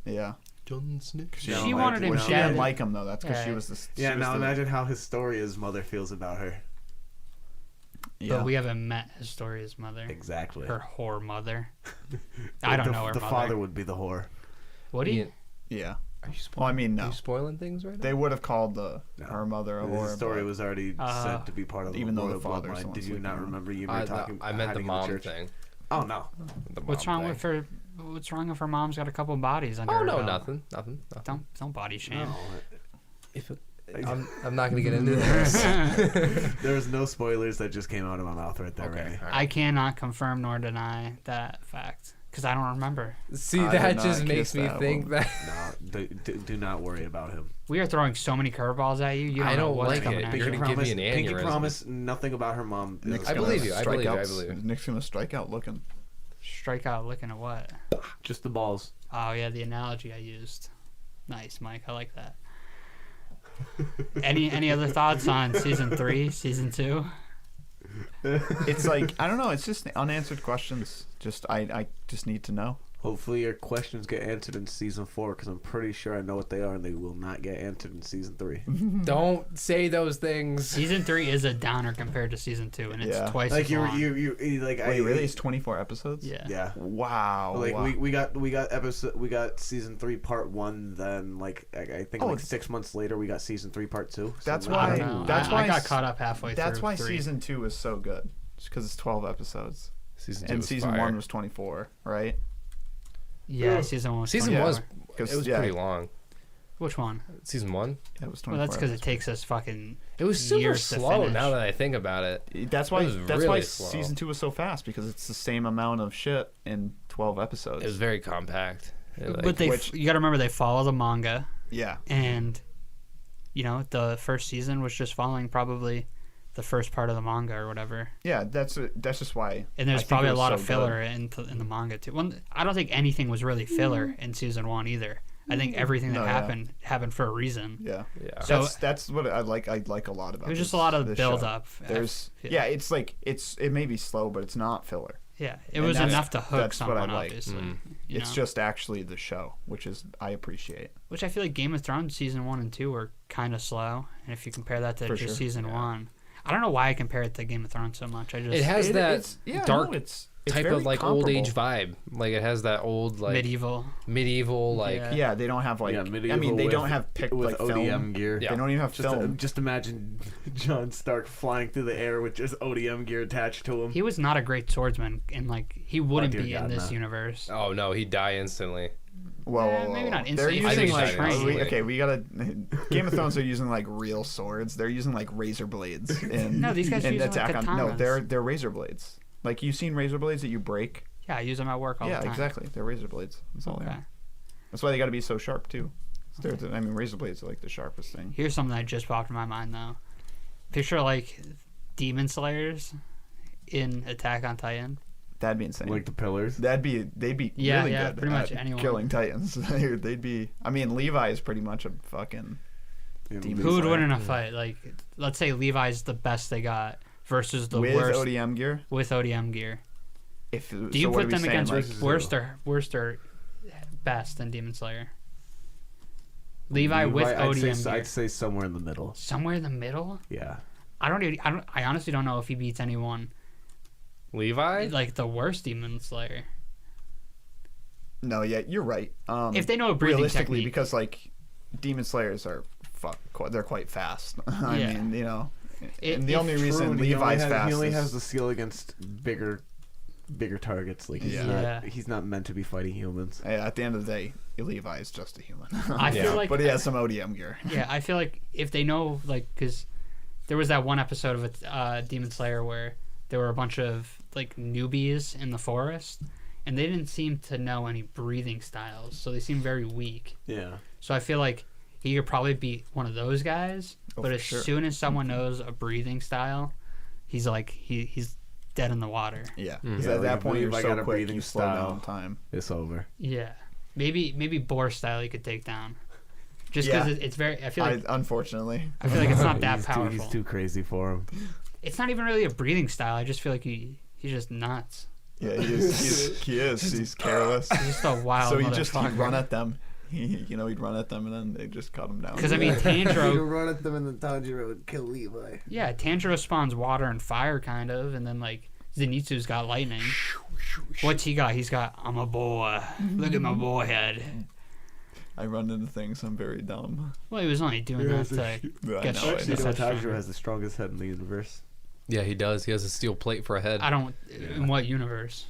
Yeah. John Snick. She don't wanted him when She dead. didn't like him though. That's because she Yeah. was the. Yeah, she was now the- imagine how Historia's mother feels about her. Yeah. But we haven't met Historia's mother. Exactly. Her whore mother. I don't know her The mother. father would be the whore. Would he? Yeah. Are you Well, I mean, Are no. you spoiling things right now? They would have called No. her mother a The whore. story but- was already sent to be part of the even though the royal father's the bloodline. one Did you sleeping not on. remember Ymir talking? I meant the hiding in mom church? thing. Oh no. The What's mom wrong thing. with her? What's wrong if her mom's got a couple bodies under Oh her no, belt? nothing. Don't body shame. No. If it, I'm not gonna get into this. There was no spoilers that just came out of my mouth right there, Okay. Randy. all right. I cannot confirm nor deny that fact because I don't remember. See, I that did just not makes kiss me that think woman. that No, do not worry about him. We are throwing so many curveballs at you. You don't I know don't what's like coming it. at You're you. gonna give me an Pinky aneurysm. promise nothing about her mom. Nick's I gonna believe you, I strike believe you, out- I believe you. Nick's gonna strike out looking. Strike out looking at what? Just the balls. Oh yeah, the analogy I used. Nice, Mike. I like that. Any other thoughts on season 3, season 2? It's like I don't know. It's just unanswered questions. Just I just need to know. Hopefully your questions get answered in season 4 because I'm pretty sure I know what they are and they will not get answered in season 3. Don't say those things. Season 3 is a downer compared to season 2, and it's Yeah. twice Like as you long. like Wait, really? It's 24 episodes? Yeah. Yeah. Wow. Like wow. we got season 3 part 1, then like I think like 6 months later we got season 3 part 2. So That's now- I why- don't know. that's I why got s- caught up halfway through. That's why 3. season 2 is so good. Just because it's 12 episodes. Season 2 And was season fire. 1 was 24, right? Yeah, season 1 was Season 24. was 'Cause, it was yeah, pretty long. Which one? Season 1. Yeah, it was Well, 24. that's because it episodes. takes us fucking It was super years to slow. finish. Now that I think about it, That's why. It was That's why really slow. season 2 was so fast because it's the same amount of shit in 12 episodes. it was very compact. But they, which- you got to remember they follow the manga, yeah. and you know the first season was just following probably the first part of the manga or whatever. Yeah, that's just why. And I there's think probably it a was lot so of filler good. in the manga too. Well, I don't think anything was really filler in season 1 either. I think everything that No, yeah. happened for a reason. Yeah. Yeah. So- That's what I like a lot about It was just this- a lot of this build show. up. There's it's like it may be slow, but it's not filler. Yeah, it And was that's- enough to hook that's what I someone, like. obviously. Mm. you It's know? just actually the show, which is I appreciate. Which I feel like Game of Thrones season 1 and 2 were kind of slow, and if you compare that to For just sure. season Yeah. 1, I don't know why I compare it to Game of Thrones so much. I just It has that it's, yeah, dark no, it's type very of like old age comparable. vibe. Like it has that old like medieval. like Yeah. Yeah, they don't have like. Yeah, I medieval mean, they with- don't have pick with like ODM film. gear. Yeah. They don't even have film. Just imagine Jon Stark flying through the air with just ODM gear attached to him. He was not a great swordsman, and like he wouldn't dear be in God, this no. universe. oh no, he'd die instantly. Whoa, maybe not They're instantly. I think using like it's instantly. okay, we gotta. Game of Thrones are using like real swords. They're using like razor blades. In, No, these guys are in using, like, Attack on. No, katanas. they're razor blades. Like you've seen razor blades that you break. Yeah, I use them at work all Yeah, the time. exactly. They're razor blades. That's all they Okay. are. That's why they got to be so sharp too. I mean, razor blades are like the sharpest thing. Here's something that just popped in my mind though. Picture like demon slayers in Attack on Titan. That'd be insane. Like the pillars. They'd be Yeah, really yeah, good pretty much at anyone. killing Titans. They'd be. I mean, Levi is pretty much a fucking. Demon Who would Slayer. win in a fight? Like, let's say Levi's the best they got versus the with worst ODM gear. with ODM gear. If Do you put them against like, worst or best in Demon Slayer? Levi with ODM gear. I'd say somewhere in the middle. Somewhere in the middle. Yeah. I honestly don't know if he beats anyone Levi? like the worst Demon Slayer. No, yeah, you're right. If they know a breathing realistically, technique. because like Demon Slayers are they're quite fast. I Yeah. mean, you know, It- and the only True, reason and he only Levi's has- fast He only is has the skill against bigger targets. Like Yeah. he's not meant to be fighting humans. at the end of the day, Levi is just a human. I feel like but he has some ODM gear. Yeah, I feel like if they know, like, because there was that one episode of Demon Slayer where there were a bunch of like newbies in the forest, and they didn't seem to know any breathing styles, so they seemed very weak. Yeah. So I feel like he could probably beat one of those guys, Oh, but for as sure. soon as someone knows a breathing style, he's like he's dead in the water. Yeah, Mhm. 'cause Yeah, at like, that point if you're I so got a quick, breathing you slow style. down time. It's over. Yeah, maybe Boar style he could take down, just because Yeah. it's very. I feel like unfortunately, I feel like it's not that he's powerful. He's too crazy for him. It's not even really a breathing style. I just feel like he's just nuts. yeah, he's careless. He's just a wild So he'd motherfucker. run at them. He'd run at them, and then they just cut him down. Because I mean, Tanjiro, run at them and then Tanjiro would kill Levi. yeah, Tanjiro spawns water and fire kind of, and then like Zenitsu's got lightning. What's he got? He's got I'm a boy. Look at my boy head. I run into things. I'm very dumb. Well, he was only doing that to I get know, shot. Actually, That's you know, not Tanjiro stronger. has the strongest head in the universe. Yeah, he does. He has a steel plate for a head. I don't. In what universe?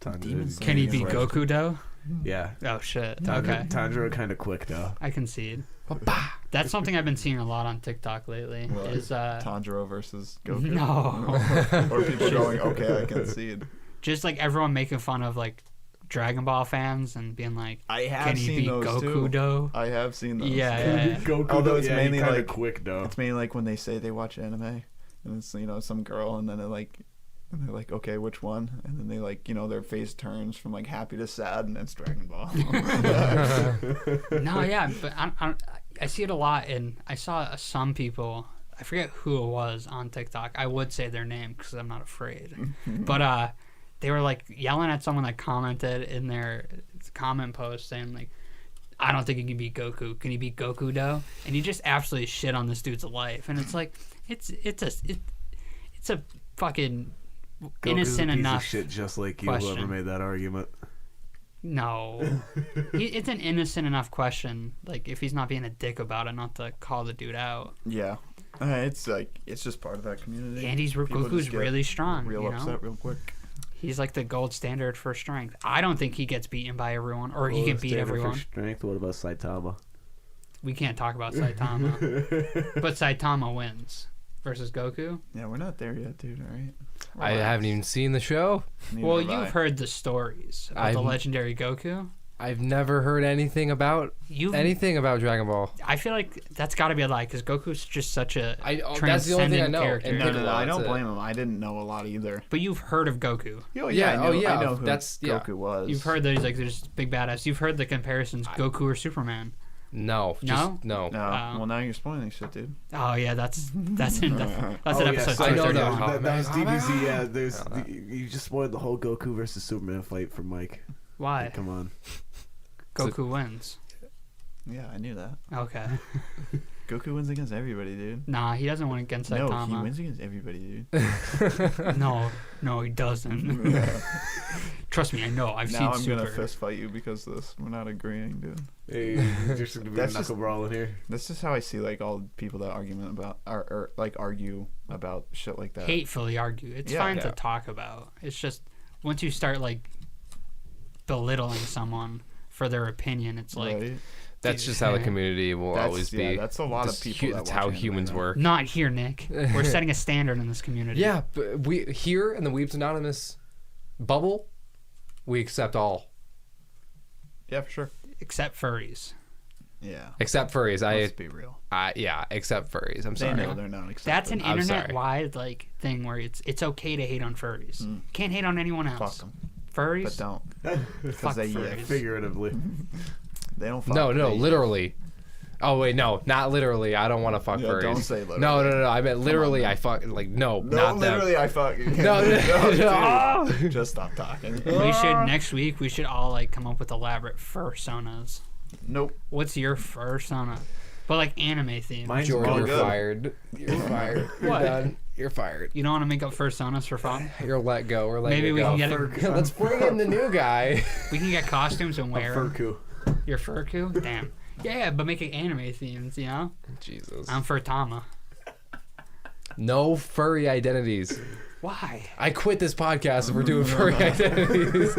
Tanjiro, Can he beat Goku though? Yeah. Oh shit. Tanjiro, Okay, Tanjiro kind of quick though. I concede. That's something I've been seeing a lot on TikTok lately. What? Is Tanjiro versus Goku. no. Or people going, okay, I concede. Just like everyone making fun of like Dragon Ball fans and being like, I have can he seen beat those Goku too. though? I have seen those. Yeah, yeah, yeah. Goku, Although it's yeah, mainly kind of like- quick though. It's mainly like when they say they watch anime, and it's some girl, and then they're like, okay, which one? And then they their face turns from like happy to sad, and it's Dragon Ball. No, yeah, but I see it a lot, and I saw some people. I forget who it was on TikTok. I would say their name because I'm not afraid. But they were like yelling at someone that commented in their comment post saying like, "I don't think he can beat Goku. Can he beat Goku though?" And he just absolutely shit on this dude's life, and it's like it's a fucking Goku's innocent a piece enough. of shit, just like you. question. Whoever made that argument. No, it's an innocent enough question. Like if he's not being a dick about it, not to call the dude out. Yeah, it's just part of that community. And People Goku's just get really strong. real you know? upset real quick. He's like the gold standard for strength. I don't think he gets beaten by everyone, or he can beat Standard for everyone. Strength. What about Saitama? We can't talk about Saitama, but Saitama wins versus Goku. Yeah, we're not there yet, dude. All right. I haven't even seen the show. Neither Well, have I. you've heard the stories of the legendary Goku. I've never heard anything about Dragon Ball. I feel like that's got to be a lie because Goku's just such a That's the only thing I transcendent know. character. And No, Piccolo, I that's don't it. blame him. I didn't know a lot either. But you've heard of Goku. Oh Yeah, I know who that's- yeah. Goku was. You've heard that he's like there's big badass. You've heard the comparisons Goku or Superman. No. No? No. No, well now you're spoiling shit, dude. Oh yeah, that's in that's an episode I know 231. that. That was DBZ. Yeah, you just spoiled the whole Goku versus Superman fight for Mike. Why? Come on. Goku wins. Yeah, I knew that. Okay. Goku wins against everybody, dude. Nah, he doesn't win against No, Saitama. he wins against everybody, dude. No, he doesn't. Trust me, I know. I've now seen I'm Super. gonna fist fight you because of this. We're not agreeing, dude. Hey, there's gonna be a That's knuckle just- brawl in here. That's just how I see like all people that argue about shit like that. Hatefully argue. It's Yeah. fine Yeah. to talk about. It's just once you start like belittling someone for their opinion, it's like right? That's just how the community will always be. Yeah, that's a lot of people. That's that how watch anime humans now. work. not here, Nick. We're setting a standard in this community. Yeah, but we here in the Weebs Anonymous bubble, we accept all. Yeah, for sure. Except furries. Yeah. Except furries. Let's be real. Yeah, except furries. I'm They sorry. know they're not accepted. That's an I'm sorry. internet-wide like thing where it's okay to hate on furries. Can't hate on anyone else. Fuck them. Furries. But don't. Fuck Because they furries. yick. Figuratively. They don't fuck. No, they yick. literally. Oh wait, no, not literally. I don't want to fuck Yeah, furries. don't say literally. No. I meant literally. on, I fuck like no, No, not literally, them. I fuck. No. Dude, just stop talking. We should next week. We should all like come up with elaborate fursonas. Nope. What's your fursona? But like anime themed. Mine's Jordan, really you're good. fired. You're fired. You're What? done. You're fired. You don't want to make up fursonas for fun? You're let go. We're letting Maybe you we go. can get it. Let's bring in the new guy. We can get costumes and wear 'em. Furku. Your furku. Damn. Yeah, but make it anime themed. You know. Jesus. I'm Furtama. No furry identities. Why? I quit this podcast if we're doing furry identities.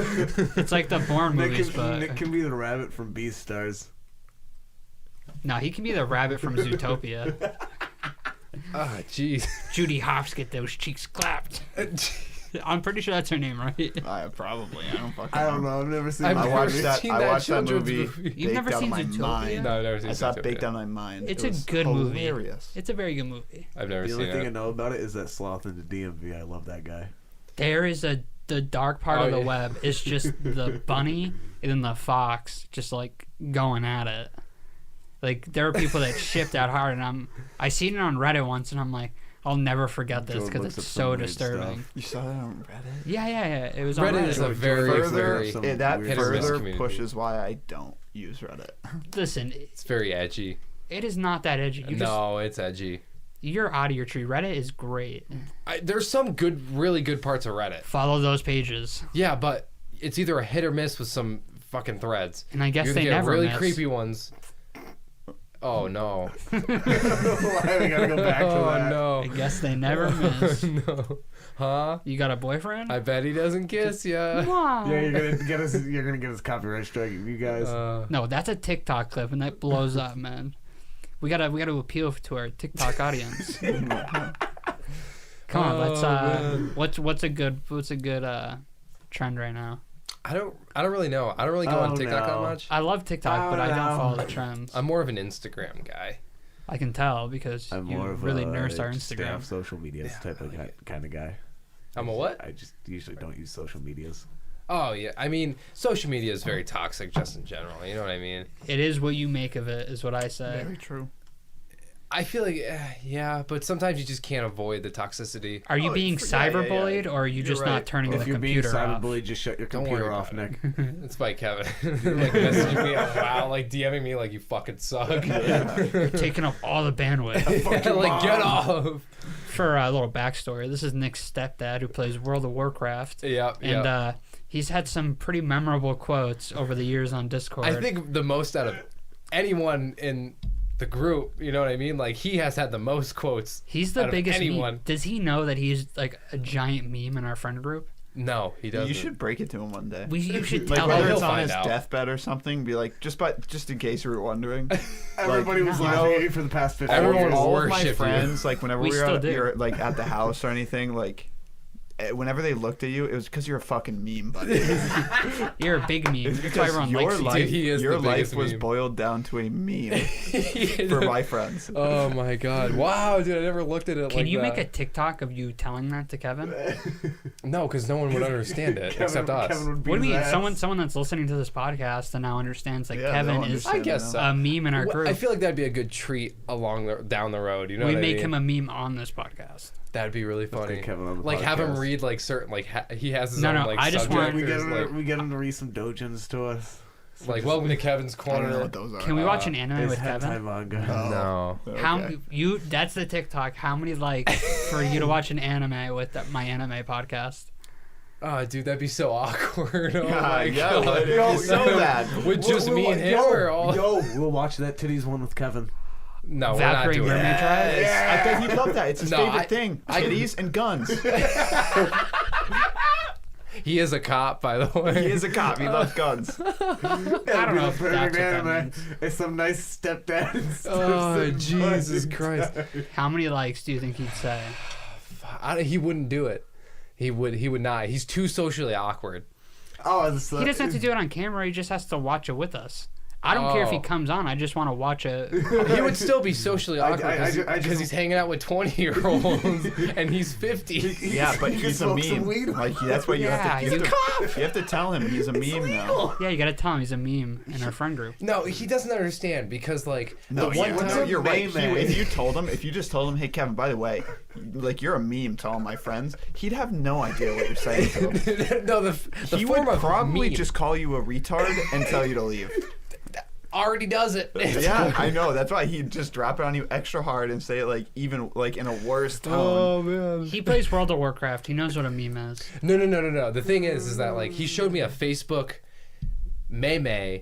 It's like the Bourne Nick movies, can, but Nick can be the rabbit from Beastars. no, he can be the rabbit from Zootopia. Ah, jeez. Judy Hopps get those cheeks clapped. I'm pretty sure that's her name, right? Probably. I don't fucking. I don't know. I've never seen I've that I never watched that. seen I that watched that children's movie. movie. You've never baked seen on my Zootopia? mind. No, I've never seen I saw it Zootopia. baked on my mind. It's It a was good movie. hilarious. It's a very good movie. I've never The seen only thing I it. know about it is that Sloth in the DMV. I love that guy. There is the dark part Oh, of the yeah. web is just the bunny and then the fox just like going at it. Like there are people that ship that hard, and I seen it on Reddit once, and I'm like, I'll never forget this Jordan because looks it's up so some weird disturbing. stuff. You saw that on Reddit? Yeah. It was on Reddit Reddit. is a very, Further, very. Some that weird hit or miss further community. pushes why I don't use Reddit. Listen, It's very edgy. it is not that edgy. No, it's edgy. You're out of your tree. Reddit is great. There's some good, really good parts of Reddit. Follow those pages, Yeah, but it's either a hit or miss with some fucking threads. and I guess You're they gonna get never really miss. creepy ones. Oh no! Why we gotta go back to Oh that? I no! guess they never miss. No, huh? You got a boyfriend? I bet he doesn't kiss ya. Wow. Yeah, you're gonna get us copyright striking, you guys. No, that's a TikTok clip, and that blows up, man. We gotta appeal to our TikTok audience. Come on, let's man. what's a good trend right now? I don't really know. I don't really go on Oh, TikTok that no. much. I love TikTok, but I don't no. follow the trends. I'm more of an Instagram guy. I can tell because I'm you more of really a nurse our just stay Instagram. off social medias type of kind of guy. I'm a what? I just usually don't use social medias. Oh yeah. I mean, social media is very toxic, just in general. You know what I mean? It is what you make of it, is what I say. Very true. I feel like yeah, but sometimes you just can't avoid the toxicity. Are you Oh, being yeah, yeah. cyberbullied, or are you You're just right. not turning If the you're being computer off? cyberbullied, just shut your Don't computer worry off, about Nick. It's by Kevin. Like messaging me out loud, like DMing me like you fucking suck. You're taking up all the bandwidth. Like get off. For a little backstory, this is Nick's stepdad who plays World of Warcraft. Yep. And he's had some pretty memorable quotes over the years on Discord. I think the most out of anyone in the group, you know what I mean? Like he has had the most quotes. he's the out of biggest anyone. meme. Does he know that he's like a giant meme in our friend group? No, he doesn't. You should break it to him one day. You should Like tell well, whether him. he'll it's on find his out. deathbed or something, be like, just in case you were wondering. Everybody was no. laughing at you for the past 15 Everyone years. all of my worship you. friends, like whenever We we were still at, do. you're, like at the house or anything, like whenever they looked at you, it was because you're a fucking meme, buddy. You're a big meme. It's That's why because everyone your likes you. life, Dude, he is your the life biggest was meme. boiled down to a meme for my friends. Oh my god! Wow, dude, I never looked at it Can like you that. make a TikTok of you telling that to Kevin? No, because no one would understand it except us. Kevin would beat What do you his mean? ass. Someone that's listening to this podcast and now understands that Yeah, Kevin they'll is I guess so. a meme in our Well, group. I feel like that'd be a good treat down the road. You know, we what make I mean? him a meme on this podcast. That'd be really Let's funny. get Kevin on the Like have him podcast. read like certain he has his No, own no, like I just subject. want- We get, There's, him, like, we get him to read some dojins to us. So like just- welcome to Kevin's I don't know corner. what those are. Can we watch an anime It's with hentai Kevin? manga. No. Okay. How you? That's the TikTok. How many likes for you to watch an anime with my anime podcast? Oh, dude, that'd be so awkward. Oh Yeah, my yeah, god. would. It'd be so bad. With just me and him or all? Yo, we'll watch that titties one with Kevin. No, we're not Valkyrie doing Mermaid that. Drive? I bet he'd love that. It's his No, favorite I- thing. I- Titties and guns. He is a cop, by the way. He is a cop. He loves guns. I don't know if that's what that means. It's some nice stepdad. and stuff. Oh, Some Jesus fucking Christ. time. How many likes do you think he'd say? He wouldn't do it. He would not. He's too socially awkward. Oh, it's, He doesn't have to do it on camera. He just has to watch it with us. I don't care if he Oh. comes on. I just want to watch it. He would still be socially awkward I because just- he's hanging out with 20-year-olds and he's 50. Yeah, but He can he's a smoke some meme. weed. Like that's what you Yeah, have to. you- You have to tell him he's a meme now. Yeah, you gotta tell him he's a meme in our friend group. No, he doesn't understand because like No, the one yeah, time no, you're right. Meme. If you just told him, hey Kevin, by the way, like you're a meme to all my friends, he'd have no idea what you're saying to him. no, the He form would of probably meme just call you a retard and tell you to leave. already does it. Yeah, I know. That's why he'd just drop it on you extra hard and say it like even like in a worse tone. man. He plays World of Warcraft. He knows what a meme is. No. The thing is that like he showed me a Facebook meme,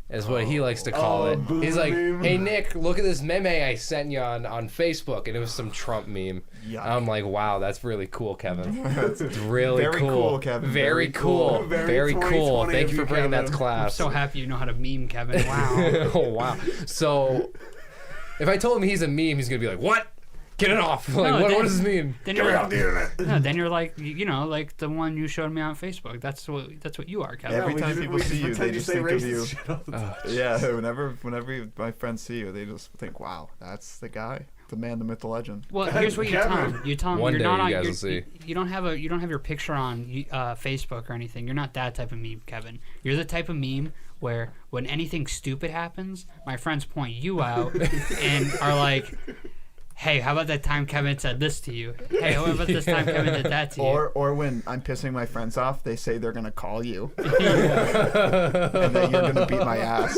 is what he likes to call it. He's like, meme. "Hey Nick, look at this meme I sent you on Facebook," and it was some Trump meme. Yuck. I'm like, "Wow, that's really cool, Kevin. It's really Very cool, Kevin. Very Very cool. cool. Very cool. 2020 Thank of you for you, bringing that to Kevin. class." So happy you know how to meme, Kevin. Wow. Oh wow. So if I told him he's a meme, he's gonna be like, "What? Get it off!" Like, No, what then- does this mean? Then Get you're me off the internet. no, then you're like you know like the one you showed me on Facebook. That's what you are, Kevin. Every We time just- people we see just you, they pretend just say think of racist you. shit all the time. Yeah, whenever my friends see you, they just think, "Wow, that's the guy, the man, the myth, the legend." Well, here's what you tell Kevin. him. You tell him One you're day not you on. guys You're, will see. You don't have your picture on Facebook or anything. You're not that type of meme, Kevin. You're the type of meme where when anything stupid happens, my friends point you out and are like, "Hey, how about that time Kevin said this to you? Hey, how about this time Kevin did that to you?" Or when I'm pissing my friends off, they say they're gonna call you, and that you're gonna beat my ass.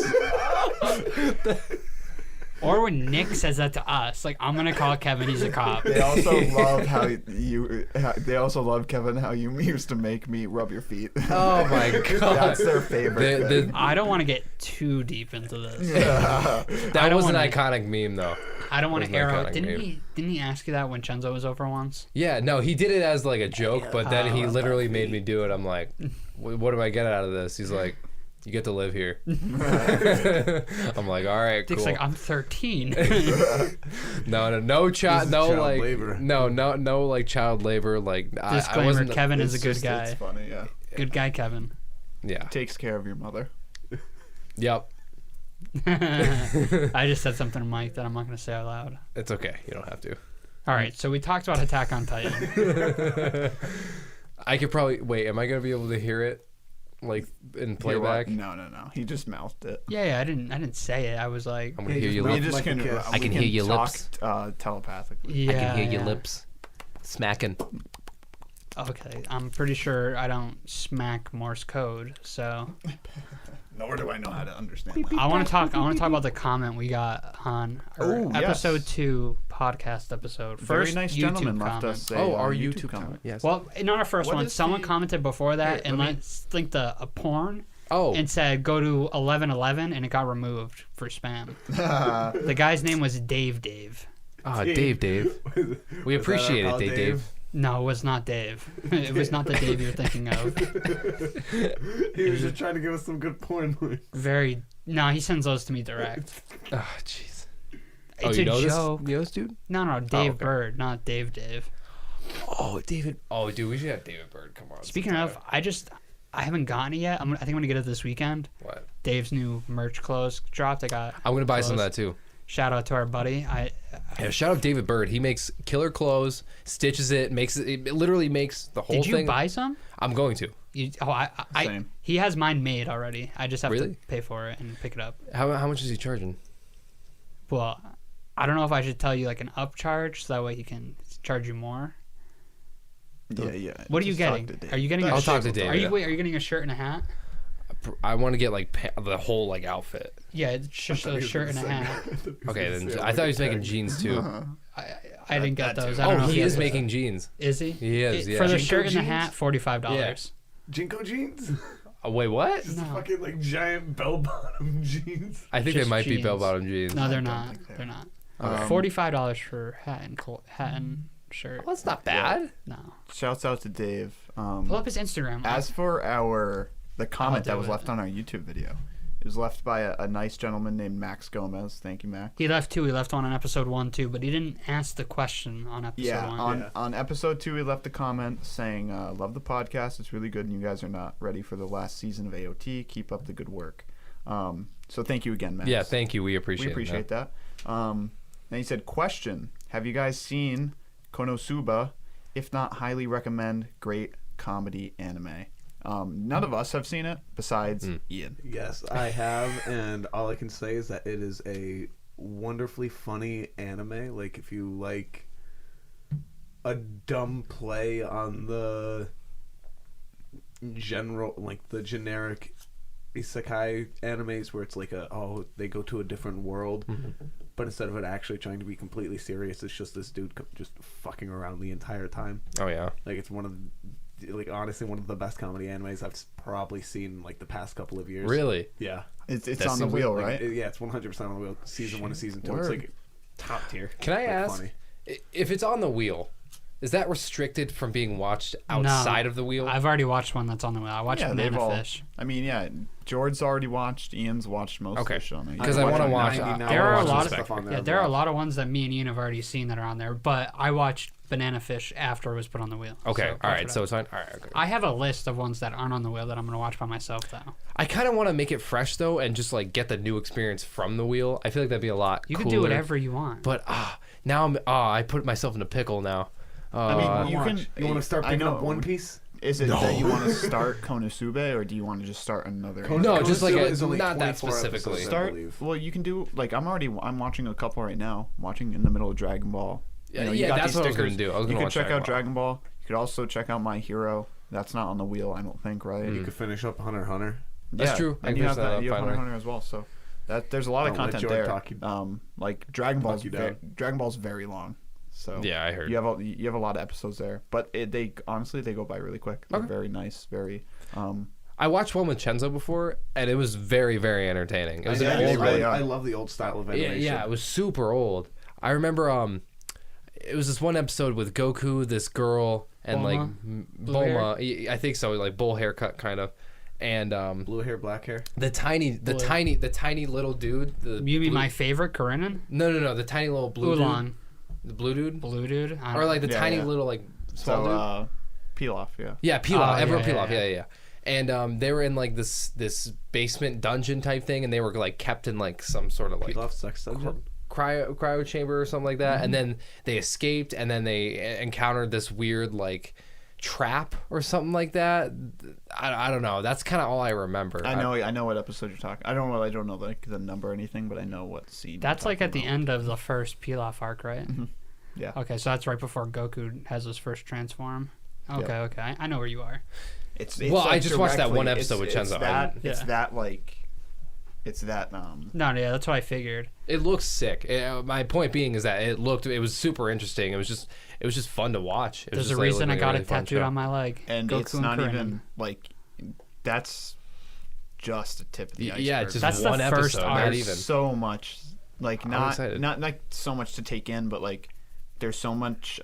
Or when Nick says that to us, like, "I'm gonna call Kevin. He's a cop." They also love how you. They also love Kevin how you used to make me rub your feet. Oh my god. That's their favorite. The- I don't want to get too deep into this. that I don't was an wanna- iconic meme though. I don't want It to was an air out. iconic Didn't he ask you that when Chenzo was over once? Yeah, no, he did it as like a joke, but then he Oh. literally made me do it. I'm like, what do I get out of this? He's like, you get to live here. I'm like, all right, cool. Dick's like, "I'm 13." No child, This is no child like, labor. no like child labor. Like, I Disclaimer: wasn't. Kevin is a It's good just- guy. It's funny, yeah. Good guy, Kevin. Yeah. Takes care of your mother. Yep. I just said something to Mike that I'm not going to say out loud. It's okay. You don't have to. All right, so we talked about Attack on Titan. I could probably wait. Am I gonna be able to hear it, like in Hear what? playback? No. He just mouthed it. Yeah, I didn't say it. I was like, I'm gonna hear you We We lips. just just like can. a kiss. I can hear your talk, lips. Telepathically. yeah. I can hear your yeah. lips smacking. Okay, I'm pretty sure I don't smack Morse code, so Nor do I know how to understand that. I want to talk about the comment we got on our Oh, yes. episode 2 podcast episode. Very First nice YouTube gentleman comment. left us a Oh, our YouTube YouTube comment. comment. Yes. Well, not our first What one. is Someone the- commented before that Here, and let me- linked a porn Oh. and said go to 1111 and it got removed for spam. The guy's name was Dave. Ah, Dave. We appreciate it, Dave. No, it was not Dave. It was not the Dave you're thinking of. He was just trying to give us some good porn links. No, he sends those to me direct. Ah, jeez. It's you a know joke. this? You know this dude? No, Dave okay. Bird, not Dave. Oh, David. Oh, dude, we should have David Bird. Come on. Speaking of, I haven't gotten it yet. I think I'm gonna get it this weekend. What? Dave's new merch clothes dropped. I'm gonna buy some of that too. Shout out to our buddy. Yeah, shout out David Bird. He makes killer clothes, stitches it, it literally makes the whole Did thing. you buy some? I'm going to. Same. He has mine made already. I just have Really? to pay for it and pick it up. How much is he charging? Well, I don't know if I should tell you like an upcharge so that way he can charge you more. Yeah. What are you Just talk getting? to Dave. Are you getting? I'll a talk shirt? to David. Are you getting a shirt and a hat? I want to get like the whole like outfit. Yeah, it's just a shirt and a hat. Okay, then I thought he was making jeans too. I didn't get That those. too. I don't Oh, know if he is has making jeans. Is he? He is, yeah. For the Jinko shirt and the jeans? hat, $45. Jinko jeans? Wait, what? Just No. fucking like giant bell bottom jeans. I think Just they might be jeans. bell bottom jeans. No, they're don't not. think they They're are. not. $45 for hat and shirt. Well, that's not bad. No. Shouts out to Dave. Pull up his Instagram. As for the comment do that was it. left on our YouTube video, it was left by a nice gentleman named Max Gomez. Thank you, Max. He left 2. He left one on episode 1 too, but he didn't ask the question on episode Yeah, 1. on episode 2, he left a comment saying, "Love the podcast. It's really good, and you guys are not ready for the last season of AOT. Keep up the good work." So thank you again, Max. Yeah, thank you. We appreciate that. And he said, question, have you guys seen Konosuba? If not, highly recommend. Great comedy anime. None of us have seen it besides Ian. Yes, I have, and all I can say is that it is a wonderfully funny anime. Like, if you like a dumb play on the generic isekai animes where it's like they go to a different world, but instead of it actually trying to be completely serious, it's just this dude just fucking around the entire time. Oh yeah. Like, it's honestly one of the best comedy animes I've probably seen like the past couple of years. Really? Yeah. It's That on the seems wheel, Like, right? yeah, it's 100% on the wheel. Season 1 to season 2. It's Word. like top tier. Can I Like, ask, funny. if it's on the wheel, is that restricted from being watched outside of the wheel? I've already watched one that's on the wheel. I watched Banana all. Fish. I mean, yeah, George's already watched. Ian's watched most of the show. Because I want to watch. There are a watch lot this of back. on there. Yeah, there are a lot of ones that me and Ian have already seen that are on there, but I watched Banana Fish after it was put on the wheel. Okay, So all right. that's So what it's on. All right. Okay. I have a list of ones that aren't on the wheel that I'm gonna watch by myself though. I kind of want to make it fresh though, and just like get the new experience from the wheel. I feel like that'd be a lot. You cooler. can do whatever you want. But now I put myself in a pickle now. I mean, you Watch. can. You want to start I picking know. up One Piece? Is it that you want to start Konosuba, or do you want to just start another? No, just like Konosuba is only not that 24 specifically. episodes, I Start. believe. Well, you can do like I'm watching a couple right now. Watching in the middle of Dragon Ball. Yeah, you got that's these what I was gonna stickers. do. I was You gonna could watch check Dragon out Ball. Dragon Ball. You could also check out My Hero. That's not on the wheel, I don't think, right? You could finish up Hunter x Hunter. That's true. I And can you have finish that that. up You have Hunter finally. x Hunter as well. So that there's a lot of Don't let content Jordan there. talk you- Like Dragon Ball's you down. Dragon Ball's very long. So Yeah, I heard. you have a lot of episodes there, but they honestly they go by really quick. They're Okay. very nice, very. I watched one with Chenzo before, and it was very, very entertaining. It was an they old really one. are. I love the old style of Yeah, animation. yeah, it was super old. I remember it was this one episode with Goku, this girl, and Bulma? like Blue Bulma. I think so, like bull haircut kind of, and Blue hair, black hair. the tiny little dude. The You mean blue- my favorite Karinen? No, the tiny little blue Oolong. dude, the blue dude, Blue dude? I don't or like the Yeah, tiny yeah. little like small dude. So Pilaf, yeah. Yeah, Pilaf, Oh, Emperor yeah, Pilaf, yeah, yeah. And they were in like this basement dungeon type thing, and they were like kept in like some sort of like Love sex dungeon. cryo chamber or something like that. And then they escaped, and then they encountered this weird like trap or something like that. I don't know. That's kind of all I remember. I know what episode you're talking. I don't know like the number or anything, but I know what scene. That's you're like at the talking end of the first Pilaf arc, right? Yeah. Okay, so that's right before Goku has his first transform. Okay, Yeah. okay. I know where you are. It's Well, I like just watched that directly- one episode with it's Chenzo. That, Yeah. It's that No, yeah, that's what I figured. It looks sick. My point being is that it was super interesting. It was just fun to watch. It was There's just, a reason I like, got really it fun tattooed show. on my leg. and Goku it's not Kuririn. even like that's just a tip of the iceberg. Yeah, just That's the one first episode, arc. not There's even. so much like I'm not excited. not like so much to take in, but like there's so much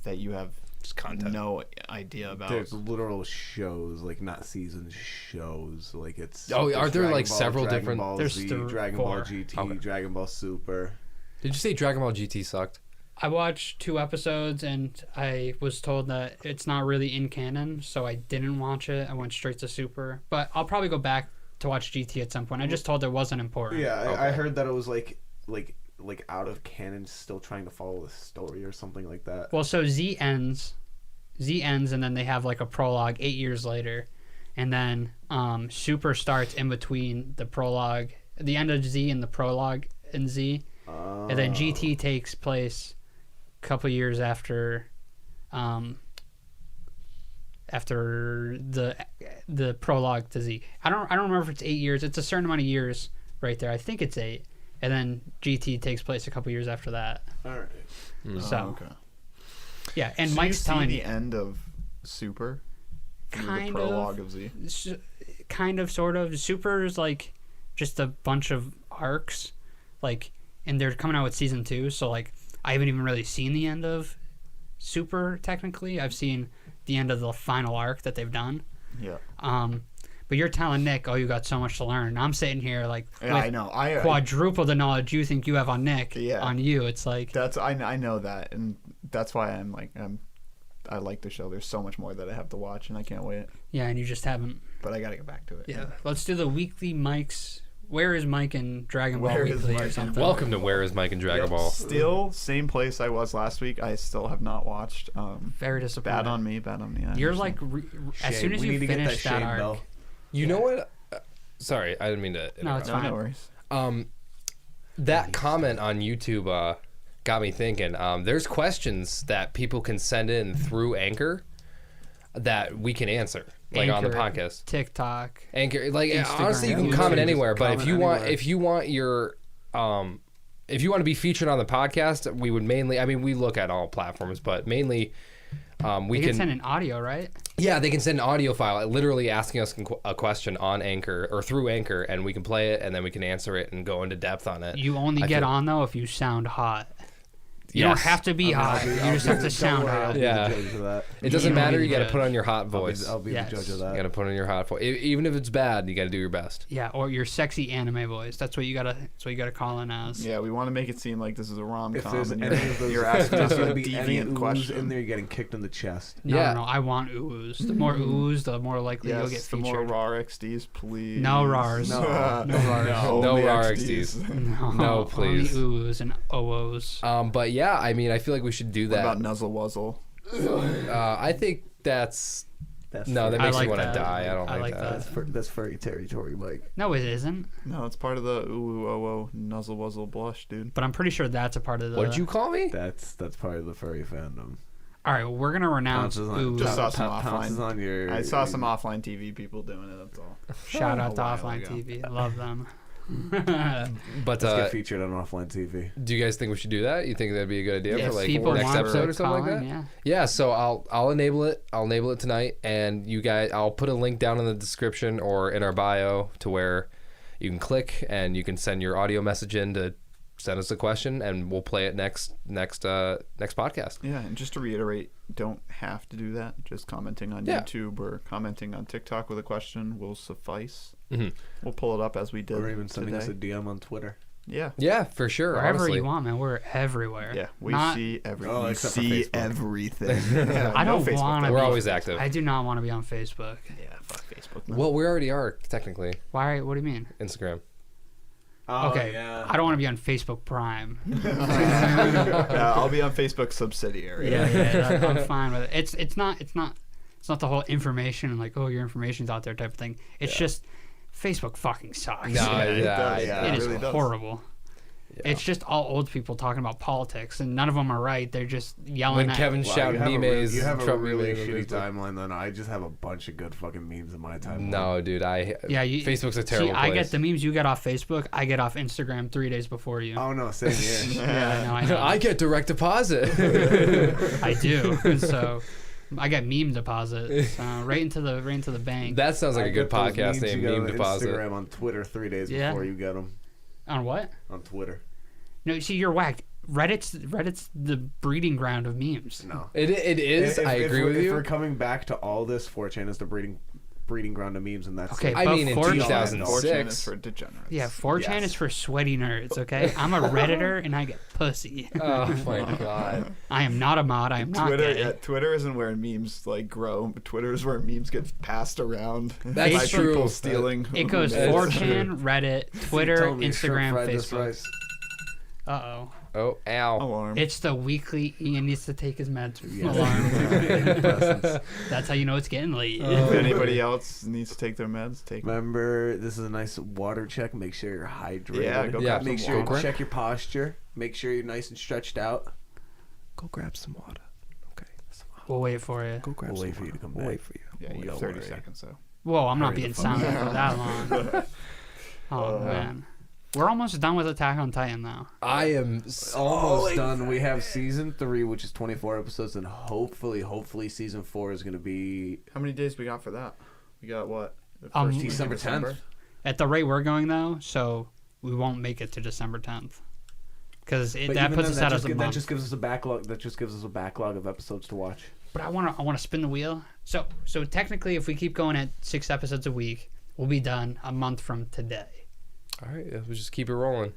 that you have Just content. no idea about. There's literal shows, like not seasons, shows. Like it's. Oh, there's are there, Dragon like, Ball, several Dragon different- Ball There's Z, four. Dragon Ball GT, Okay. Dragon Ball Super. Did you say Dragon Ball GT sucked? I watched 2 episodes and I was told that it's not really in canon, so I didn't watch it. I went straight to Super. But I'll probably go back to watch GT at some point. I just told it wasn't important. Yeah, I Okay. heard that it was like out of canon, still trying to follow the story or something like that. Well, so Z ends, and then they have like a prologue 8 years later, and then Super starts in between the prologue, the end of Z and the prologue in Z, and then GT takes place a couple years after the prologue to Z. I don't remember if it's 8 years. It's a certain amount of years right there. I think it's 8, and then GT takes place a couple years after that. All right. So okay. yeah, and So Mike's you telling see me. the end of Super, through Kind the prologue of. of Z. Kind of, sort of. Super is like just a bunch of arcs, like, and they're coming out with season 2. So like, I haven't even really seen the end of Super. Technically, I've seen the end of the final arc that they've done. Yeah. But you're telling Nick, oh, you got so much to learn. And I'm sitting here like Yeah, with I know. I quadruple the knowledge you think you have on Nick. Yeah. On you, it's like that's I know that, and that's why I like the show. There's so much more that I have to watch, and I can't wait. yeah, and you just haven't. But I got to get back to it. Yeah, let's do the weekly Mike's Where is Mike in Dragon Ball Where is Weekly Mike or in something? Welcome to Where is Mike and Dragon Ball. Still same place I was last week. I still have not watched. Very disappointed. Bad on me. I You're understand. like as Shame. soon as We you need to get finish that Shane arc. bell. You know what? Sorry, I didn't mean to. No, it's No, fine. no worries. That comment on YouTube got me thinking. There's questions that people can send in through Anchor that we can answer, like on the Anchor, podcast. TikTok. Anchor, like Instagram. honestly, you can Yeah, comment just anywhere. But if comment you want, anywhere. if you want your, if you want to be featured on the podcast, we would mainly. I mean, we look at all platforms, but mainly, we You can. can send an audio, right? Yeah, they can send an audio file, literally asking us a question on Anchor or through Anchor, and we can play it, and then we can answer it and go into depth on it. You only I get feel- on though if you sound hot. You Yes. don't have to be hot. You just have to sound hot. Yeah. The judge of that. It doesn't You matter. be You the got to judge. put on your hot voice. I'll be Yes. the judge of You got that. to put on your hot voice. Even if it's bad, you got to do your best. Yeah, or your sexy anime voice. That's what you gotta. That's what you gotta call in as. Yeah, we want to make it seem like this is a rom If com, there's and any of those, you're asking there's us gonna a be any deviant ooze question. in there, you're getting kicked in the chest. No, Yeah. no, I want ooze. The more ooze, the more likely you'll get Yes, the featured. more RAR XDs, please. No RARs. No. No RARs. No only RAR XDs. No, please. Only ooze and OOs. But yeah, I mean, I feel like we should do What that. about Nuzzle Wuzzle? I think that's That's no, that I makes like you want to that. die. I don't I like like that. that. that's furry territory, Mike. No, it isn't. No, it's part of the ooh oh oh Nuzzle Wuzzle blush, dude. But I'm pretty sure that's a part of the. What did you call me? That's part of the furry fandom. All right, well, we're gonna renounce Pounces on, ooze. Just saw some pounces offline. on your. I saw some offline TV people doing it. That's all. Shout out to A while offline ago. TV. I love them. But Let's get featured on offline TV. do you guys think we should do that? You think that'd be a good idea If for like people next want episode to or something like call that? in, yeah. Yeah, so I'll enable it. I'll enable it tonight, and you guys, I'll put a link down in the description or in our bio to where you can click and you can send your audio message in to send us a question, and we'll play it next podcast. Yeah, and just to reiterate, don't have to do that. Just commenting on Yeah. YouTube or commenting on TikTok with a question will suffice. Mhm. We'll pull it up as we did Or even sending today. us a DM on Twitter. Yeah. Yeah, for sure. Wherever honestly. you want, man. We're everywhere. Yeah, we Not- see everything. Oh, we except for see Facebook. everything. I don't Facebook, wanna though. We're be- always active. I do not want to be on Facebook. Yeah, fuck Facebook. man. Well, we already are technically Why? What do you mean? Instagram. Oh, Okay, yeah. I don't want to be on Facebook Prime. Yeah, I'll be on Facebook subsidiary. I'm fine with it. It's not the whole information and like, oh, your information's out there type of thing. It's just Facebook fucking sucks. No, it does. yeah. It is really does. horrible. Yeah. It's just all old people talking about politics, and none of them are right. They're just yelling When at. Kevin's Wow, shouting memes, you have a Trump really memes on shitty Facebook. timeline. Then I just have a bunch of good fucking memes in my timeline. No, dude, Yeah, Facebook's a terrible See, I place. get the memes you get off Facebook. I get off Instagram 3 days before you. Oh no, same here. Yeah, I know. I get direct deposit. I do. So I get meme deposits right into the bank. That sounds like I a good get those podcast memes name, you get Meme on Deposit. Instagram on Twitter 3 days Yeah. before you get them On what? on Twitter. No, see, you're whacked. Reddit's the breeding ground of memes. No, It is. I agree with If you. we're coming back to all this, 4chan is the breeding ground of memes, and that's Okay, I but mean, in 4chan 2006. 4chan is for degenerates. Yeah, 4chan Yes. is for sweaty nerds, okay? I'm a Redditor and I get pussy. Oh my god. I am not a mod. I am not Twitter, gay. yeah, Twitter isn't where memes like grow. Twitter is where memes get passed around. That's by true. people stealing. It goes That's 4chan, Reddit, Twitter, Tell me, shrimp Instagram, fried this Facebook. rice. Uh-oh. Oh, ow. Alarm. It's the weekly Ian needs to take his meds Yes. alarm. That's how you know it's getting late. if anybody else needs to take their meds, take them. Remember, this is a nice water check. Make sure you're hydrated. Yeah, go Yeah. grab Make some sure you water. check your posture. Make sure you're nice and stretched out. Go grab some water. Okay. We'll wait for you. Go grab We'll some wait for you to water. come We'll back. wait for you. Yeah, you Don't have 30 worry. seconds, so. Whoa, I'm not Hurry the being fuck silent up. for that long. Oh, man. We're almost done with Attack on Titan, though. I am Almost done. We have season 3, which is 24 episodes, and hopefully season 4 is going to be How many days we got for that? We got what? The Um, first week of December 10th. At the rate we're going, though, so we won't make it to December 10th. Because But that even puts then, us out as a that month. just gives us a backlog. That just gives us a backlog of episodes to watch. But I want to spin the wheel. So technically, if we keep going at 6 episodes a week, we'll be done a month from today. All right, yeah, we'll just keep it rolling.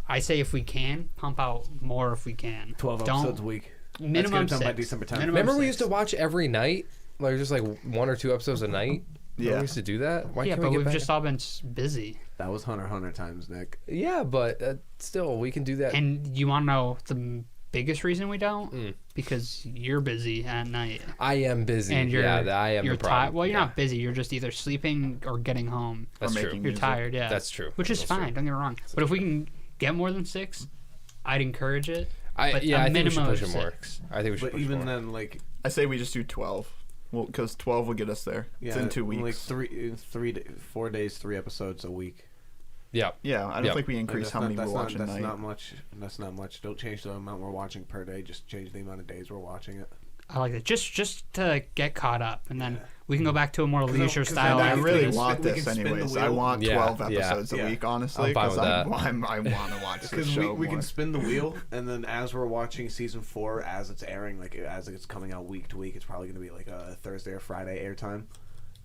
I say if we can, pump out more if we can. 12 Don't- episodes a week. Minimum Let's get it done by 6. December 10th. Minimum Remember we 6. used to watch every night, like just like 1 or 2 episodes a night. We used to do that. Why yeah, can't but we get we've back? just all been busy. That was Hunter x Hunter times, Nick. Yeah, but still, we can do that. And you want to know the biggest reason we don't? Mm. Because you're busy at night. I am busy. And you're, I am you're the problem. tired. Well, you're Yeah. not busy. You're just either sleeping or getting home. That's Or true. making You're music. tired, yeah. That's true. Which is That's fine. true. Don't get me wrong. But if we can get more than 6, I'd encourage it. I But think we should minimum push of it more. 6. I think we should But push even more. then, like, I say we just do 12. Well, because 12 will get us there. It's in 2 weeks. Like 4 days, 3 episodes a week. Yeah. Yeah, I don't Yep. think we increase how many we're watching a That's night. not much. That's not much. Don't change the amount we're watching per day. Just change the amount of days we're watching it. I like that. Just to get caught up. And then Yeah. we can go back to a more 'Cause leisure 'cause style. I then life. we really can want spin- we this can spin the anyways. I wheel. want Yeah, 12 yeah. episodes a Yeah. week, honestly, I'm fine because with I that. want to watch this Because show we more. can spin the wheel, and then as we're watching season 4, as it's airing, like as it's coming out week to week, it's probably going to be like a Thursday or Friday airtime.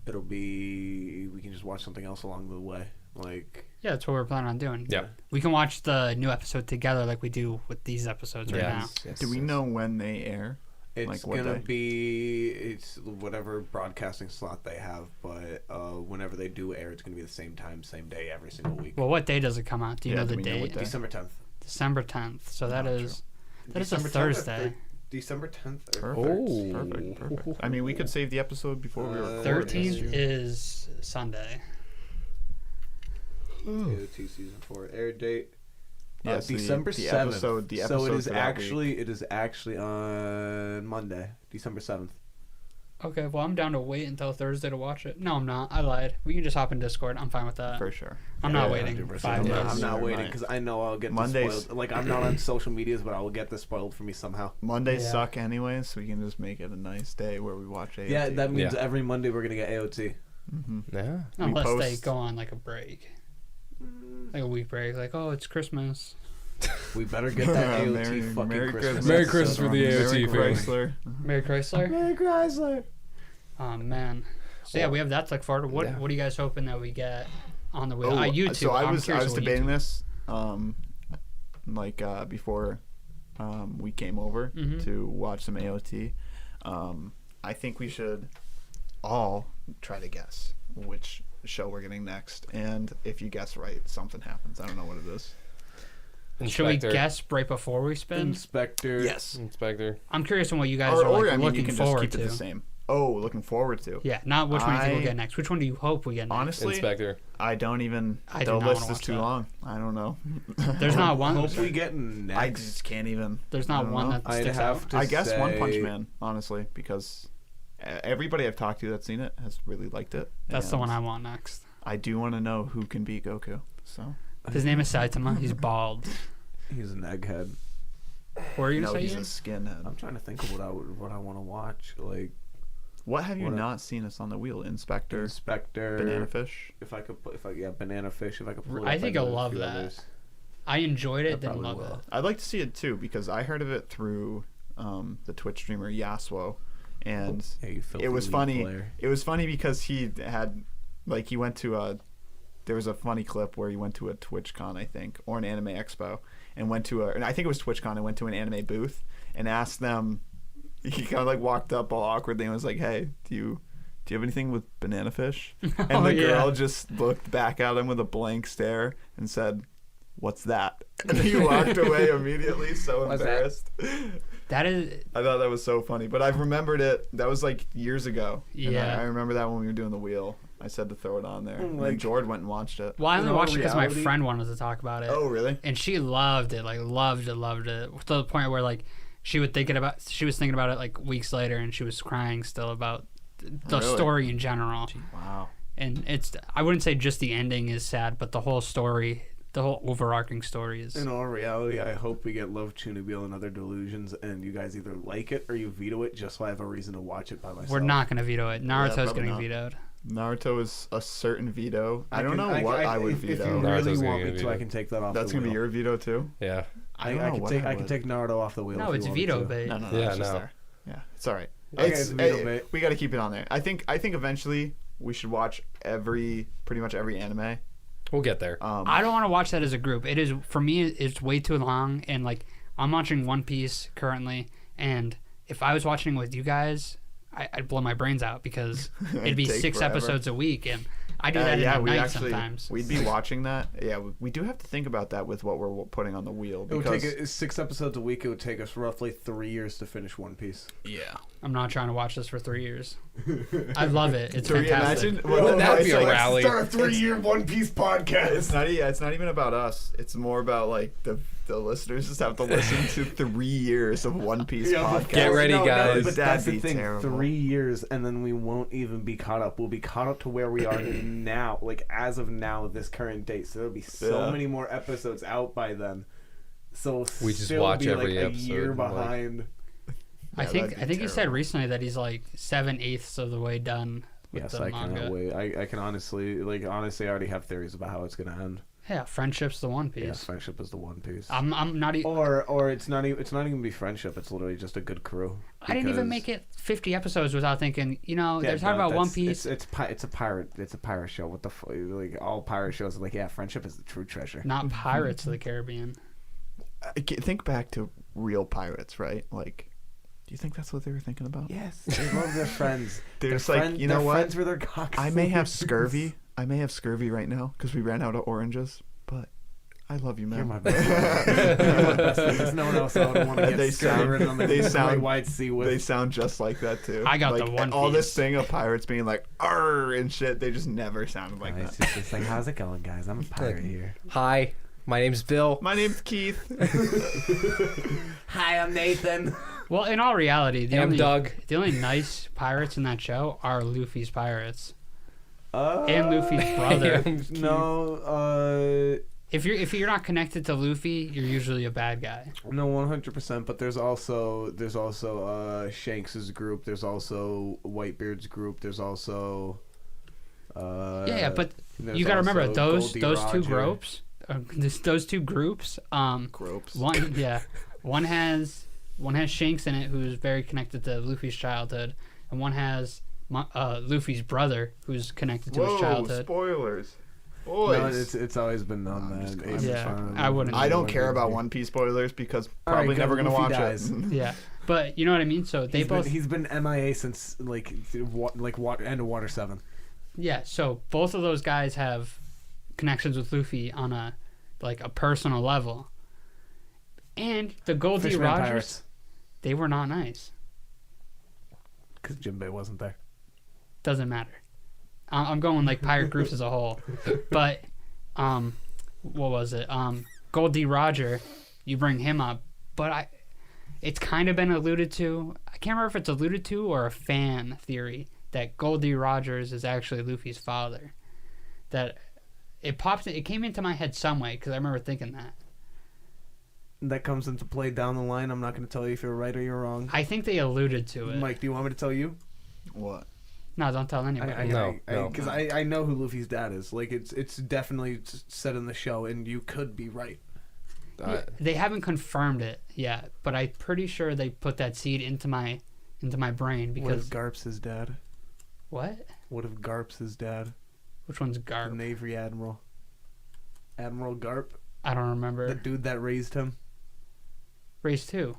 It'll be we can just watch something else along the way, like Yeah, that's what we're planning on doing. Yeah. We can watch the new episode together like we do with these episodes right now. Yes, Do we yes. know when they air? it's Like what gonna day? be it's whatever broadcasting slot they have, but whenever they do air, it's gonna be the same time, same day, every single week. Well, what day does it come out? Do you Yeah, know do the we know date? what day? December 10th. December 10th. So that Not is that is a December 10th or Thursday. December 10th. Perfect. Oh. Perfect. I mean, we could save the episode before we record. 13th is Sunday. AOT season 4 air date. Yes, December the 7th. episode- the so episode it is for that actually on Monday, December 7th. Okay, well, I'm down to wait until Thursday to watch it. No, I'm not. I lied. We can just hop in Discord. I'm fine with that. For sure. I'm not Yeah, waiting 100%. 5 days. I'm not Never waiting mind. because I know I'll get Mondays- this spoiled. Like I'm not on social medias, but I will get this spoiled for me somehow. Mondays Yeah. suck anyway, so we can just make it a nice day where we watch AOT. Yeah, that means Yeah. every Monday we're gonna get AOT. Mm-hmm. Yeah. Unless they post- go on like a break. Like a week break. Like, oh, it's Christmas. We better get that AOT fucking Merry Christmas. Merry episode Christmas for on. the AOT Merry fans. Chrysler. Mary Chrysler? Merry Chrysler. Oh, man. So, yeah, we have that to look forward to. What, Yeah. what are you guys hoping that we get on the wheel? Oh, YouTube. so I I'm was curious what debating YouTube- this, before we came over Mhm. to watch some AOT. I think we should all try to guess which show we're getting next, and if you guess right, something happens. I don't know what it is. Should we Inspector. guess right before we spin? Inspector. Yes. Inspector. I'm curious on what you guys Or, are like, I mean, you looking can just forward keep to. it the same. Oh, looking forward to. Yeah, not which one you think we'll I- get next. Which one do you hope we get next? Honestly, Inspector. I don't even. I do the not wanna list is watch too that. long. I don't know. There's not one. Hope we get next. I just can't even. There's I not don't one know. that I'd sticks have out. to I guess One Punch say- Man, honestly, because everybody I've talked to that's seen it has really liked it. That's the and one I want next. I do want to know who can beat Goku. So His name is Saitama. He's bald. He's an egghead. What are you no, gonna say? he's a Ian? skinhead. I'm trying to think of what I want to watch. Like What have you What a- not seen us on the wheel? Inspector, Inspector, Banana Fish. If I could put, Banana Fish. If I could pull it I up, think I'd I'll do a love few that. others. I enjoyed I it. Didn't probably love will. it. I'd like to see it too because I heard of it through the Twitch streamer Yasuo, and Yeah, you filthy it was League funny. player. It was funny because he had, like, he went to a. There was a funny clip where he went to a TwitchCon, I think, or an Anime Expo, and went to and I think it was TwitchCon, and went to an anime booth and asked them. He kind of like walked up all awkwardly and was like, "Hey, do you have anything with Banana Fish?" And Oh, the girl yeah. just looked back at him with a blank stare and said, "What's that?" And he walked away immediately, so What's that? embarrassed. That is. I thought that was so funny, but I've remembered it. That was like years ago. And Yeah. I remember that when we were doing the wheel. I said to throw it on there. And then Like- Jord went and watched it. Well, I only In all watched it because my reality- friend wanted to talk about it. Oh, really? And she loved it, like loved it, to the point where like she was thinking about it like weeks later, and she was crying still about the Really? story in general. Wow. And I wouldn't say just the ending is sad, but the whole story, the whole overarching story is. In all reality, I hope we get Love Chunibyo and Other Delusions, and you guys either like it or you veto it, just so I have a reason to watch it by myself. We're not gonna veto it. Naruto's probably getting not. vetoed. Naruto is a certain veto. I don't can- know what I would if veto. you Naruto's really gonna want get me to, I vetoed. can take that off. That's the gonna be wheel. your veto too. Yeah. I don't know can what take I I can would. take Naruto off the wheel. No, if it's you want me veto to. bait. No, Yeah, it's just no. there. Yeah, it's all right. Okay, it's veto bait. We got to keep it on there. I think eventually we should watch pretty much every anime. We'll get there. I don't want to watch that as a group. It is for me. It's way too long, and like I'm watching One Piece currently, and if I was watching with you guys, I'd blow my brains out because it'd be Take 6 forever. episodes a week, and I do that in a night sometimes. We'd be watching that. Yeah, we do have to think about that with what we're putting on the wheel. It would Because take 6 episodes a week. It would take us roughly 3 years to finish One Piece. Yeah. I'm not trying to watch this for 3 years. I love it. It's so fantastic. imagine well, That'd it's be a like- rally. Start a 3-year One Piece podcast. It's not even about us. It's more about like the listeners just have to listen to 3 years of One Piece podcast. Get ready, guys. But That'd that's the be thing. terrible. 3 years, and then we won't even be caught up. We'll be caught up to where we are now, like as of now, this current date. So there'll be so many more episodes out by then. So We just still watch be every like a episode year and, like- behind. I Yeah, think that'd be he said terrible. recently that he's like 7/8 of the way done with Yes, the I manga. cannot wait. I can honestly, I already have theories about how it's gonna end. Yeah, friendship's the One Yeah, Piece. friendship is the One Piece. I'm not even. Or it's not even gonna be friendship. It's literally just a good crew. I didn't even because- make it 50 episodes without thinking. You know, Yeah, they're talking no, about One that's- Piece. It's a pirate show. What the like all pirate shows are like, yeah, friendship is the true treasure. Not Pirates of the Caribbean. Think back to real pirates, right? Like, do you think that's what they were thinking about? Yes, they love their friends. They're Their just like, you know they're what? Friends with their cocks. I may have scurvy. I may have scurvy right now because we ran out of oranges, but I love you, man. You're my best friend. You're my best friend. There's no one else I would want to And get they scurvy sound- ridden on the they great sound- wide sea with. They sound just like that too. I got like, the One all this Piece. thing of pirates being like "arr" and shit. They just never sounded like It's that. just like, how's it going, guys? I'm a pirate here. Hi, my name's Bill. My name's Keith. Hi, I'm Nathan. Well, in all reality, I'm Doug. the only nice pirates in that show are Luffy's pirates and Luffy's brother. No, If you're not connected to Luffy, you're usually a bad guy. no, 100%. But there's also Shanks's group. There's also Whitebeard's group. There's also Yeah, but there's you got to remember also those Goldie those two Roger. groups, those two groups. Gropes. One has Shanks in it, who's very connected to Luffy's childhood, and one has Luffy's brother, who's connected to his childhood. Spoilers. No, Boys. it's always been known I'm just that. kidding. Ace is Yeah, fine. I wouldn't. I don't care about One Piece spoilers because All right, probably good. never gonna Luffy watch dies. it. Yeah, but you know what I mean. So they He's both. been MIA since end of Water 7. Yeah, so both of those guys have connections with Luffy on a personal level. And the Goldie Fishman Rogers, Pirates. they were not nice. Because Jinbei wasn't there. Doesn't matter. I'm going pirate groups as a whole. But what was it? Goldie Roger, you bring him up, but it's kind of been alluded to. I can't remember if it's alluded to or a fan theory that Goldie Rogers is actually Luffy's father. That it came into my head some way because I remember thinking that. That comes into play down the line. I'm not going to tell you if you're right or you're wrong. I think they alluded to it. Mike, do you want me to tell you? What? No, don't tell anybody. No. Because I know who Luffy's dad is. Like, it's definitely said in the show, and you could be right. They haven't confirmed it yet, but I'm pretty sure they put that seed into my brain What because if Garp's his dad? what? What if Garp's his dad? Which one's The Garp? Navy Admiral. Admiral Garp? I don't remember. The dude that raised him? Race 2.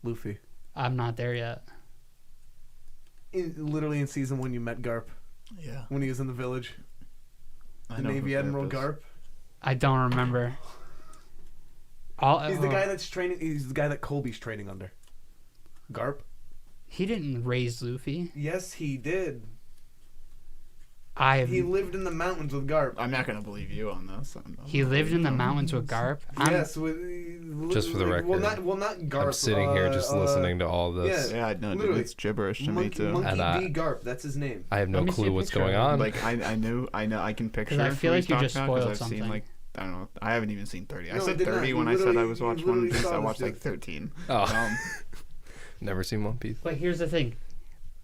Luffy. I'm not there yet. Literally in season 1, you met Garp Yeah. when he was in the village. I The know Navy who Admiral is. Garp. I don't remember. He's the guy that's training. He's the guy that Colby's training under. Garp. He didn't raise Luffy. Yes, he did. I He lived in the mountains with Garp. I'm not gonna believe you on this. He lived in the mountains with Garp. Yes, Just for the record, not Garp. I'm sitting here just listening to all this. yeah. Yeah, I know. Dude, Literally. it's gibberish to me Monkey too. And, D. Garp. That's his name. I have no Let me see clue a what's picture going of him. on. Like I know, I can picture. 'Cause I feel who like he's you talking just about 'cause spoiled I've something. Seen I don't know. I haven't even seen 30. I No, I said did not. 30 You when I said I literally- was you watching One literally Piece. saw I this watched shit. like 13. Oh. Never seen One Piece. But here's the thing.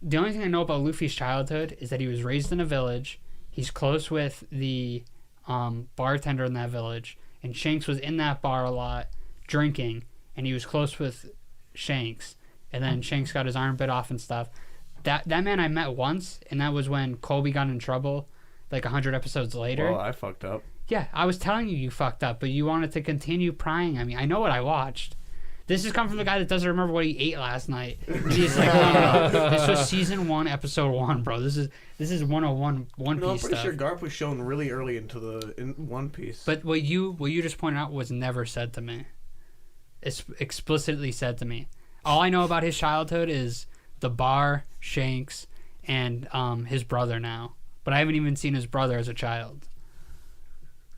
The only thing I know about Luffy's childhood is that he was raised in a village. He's close with the bartender in that village. And Shanks was in that bar a lot drinking. And he was close with Shanks. And then Shanks got his arm bit off and stuff. That man I met once. And that was when Colby got in trouble. Like 100 episodes later. Well, I fucked up. Yeah, I was telling you fucked up. But you wanted to continue prying. I mean, I know what I watched. This is coming from the guy that doesn't remember what he ate last night. And he's like, no, this was season 1, episode 1, bro. This is 101 One No, I'm Piece pretty stuff. sure Garp was shown really early in One Piece. But what you just pointed out was never said to me. It's explicitly said to me. All I know about his childhood is the bar, Shanks, and his brother now. But I haven't even seen his brother as a child.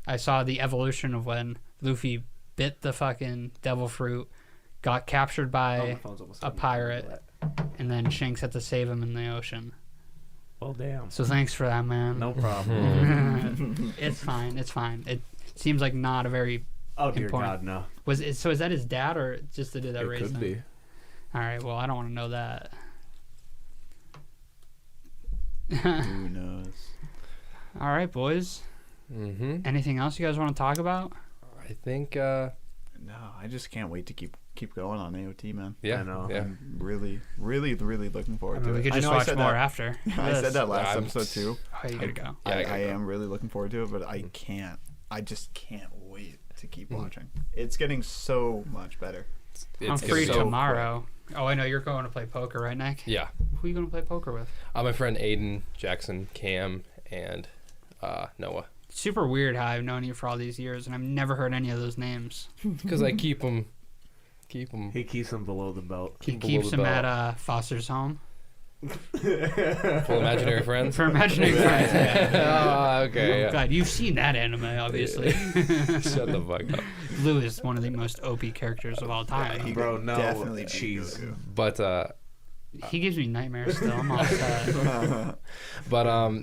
I saw the evolution of when Luffy bit the fucking devil fruit, got captured by a pirate, and then Shanks had to save him in the ocean. Well, damn. So thanks for that, man. No problem. It's fine. It seems like not a very Oh dear important. God, no. So is that his dad or just the dude that It raised could him? be. All right. Well, I don't want to know that. Who knows? All right, boys. Mm-hmm. Anything else you guys want to talk about? I think. No, I just can't wait to keep going on AOT, man. Yeah. I know. Yeah. I'm really, really, really looking forward to we it. could I just know I watch said more that- after. I said that last I'm- episode too. Oh, you gotta go. Yeah, I gotta I go. am really looking forward to it, but I can't. I just can't wait to keep watching. It's getting so much better. I'm It's free gonna be so tomorrow. Oh, I know you're going to play poker, right, Nick? Yeah. Who are you going to play poker with? My friend Aiden, Jackson, Cam, and Noah. Super weird how I've known you for all these years and I've never heard any of those names. Because I keep them. He keeps them below the belt. He Keep 'em keeps below him the at Foster's home Full imaginary friends. for imagining friends. Yeah. Oh, okay. Yeah. God, you've seen that anime, obviously. Shut the fuck up. Blue is one of the most OP characters of all time. He Bro, could no, definitely be cheese. Goku. But He gives me nightmares still. I'm all set.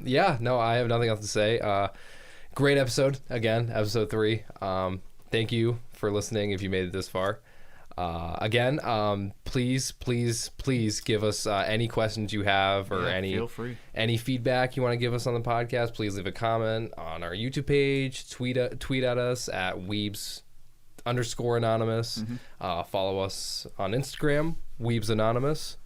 yeah, no, I have nothing else to say. Great episode again, episode 3. Thank you for listening if you made it this far. Again, please give us any questions you have or feel free. any feedback you want to give us on the podcast. Please leave a comment on our YouTube page. Tweet at us at Weebs _anonymous. Follow us on Instagram, Weebs Anonymous.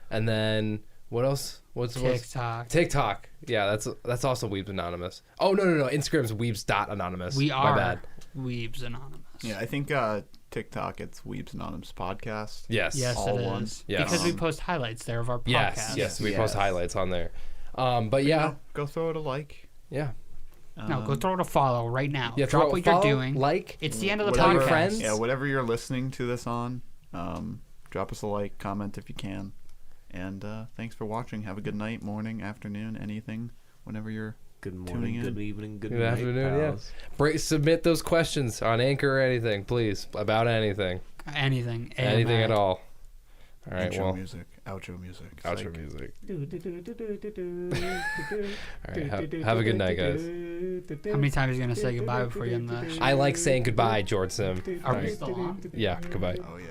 And then what else? What's TikTok. Yeah, that's also Weebs Anonymous. Oh no, Instagram's Weebs.anonymous. We My are bad. Weebs Anonymous. Yeah, I think TikTok, it's Weebs Anonymous Podcast. Yes. Yes, all it one. is. Yes. Because we post highlights there of our podcast. Yes, we post Yes. highlights on there. But yeah, No, go throw it a like. yeah. No, go throw it a follow right now. Yeah, Drop what you're follow, doing. like. It's the end of the Tell podcast. your friends. Yeah, whatever you're listening to this on, drop us a like, comment if you can. And thanks for watching. Have a good night, morning, afternoon, anything, whenever you're Good tuning morning, in. good evening, good Good night, afternoon, pals. Submit those questions on Anchor or anything, please, about anything. Anything. Anything AMA. at all. All right, Intro well, music, outro music. outro psych. music. All right, have a good night, guys. How many times are you going to say goodbye before you end the show? I like saying goodbye, George Sim. Are All we right. still on? Yeah, goodbye. Oh, yeah.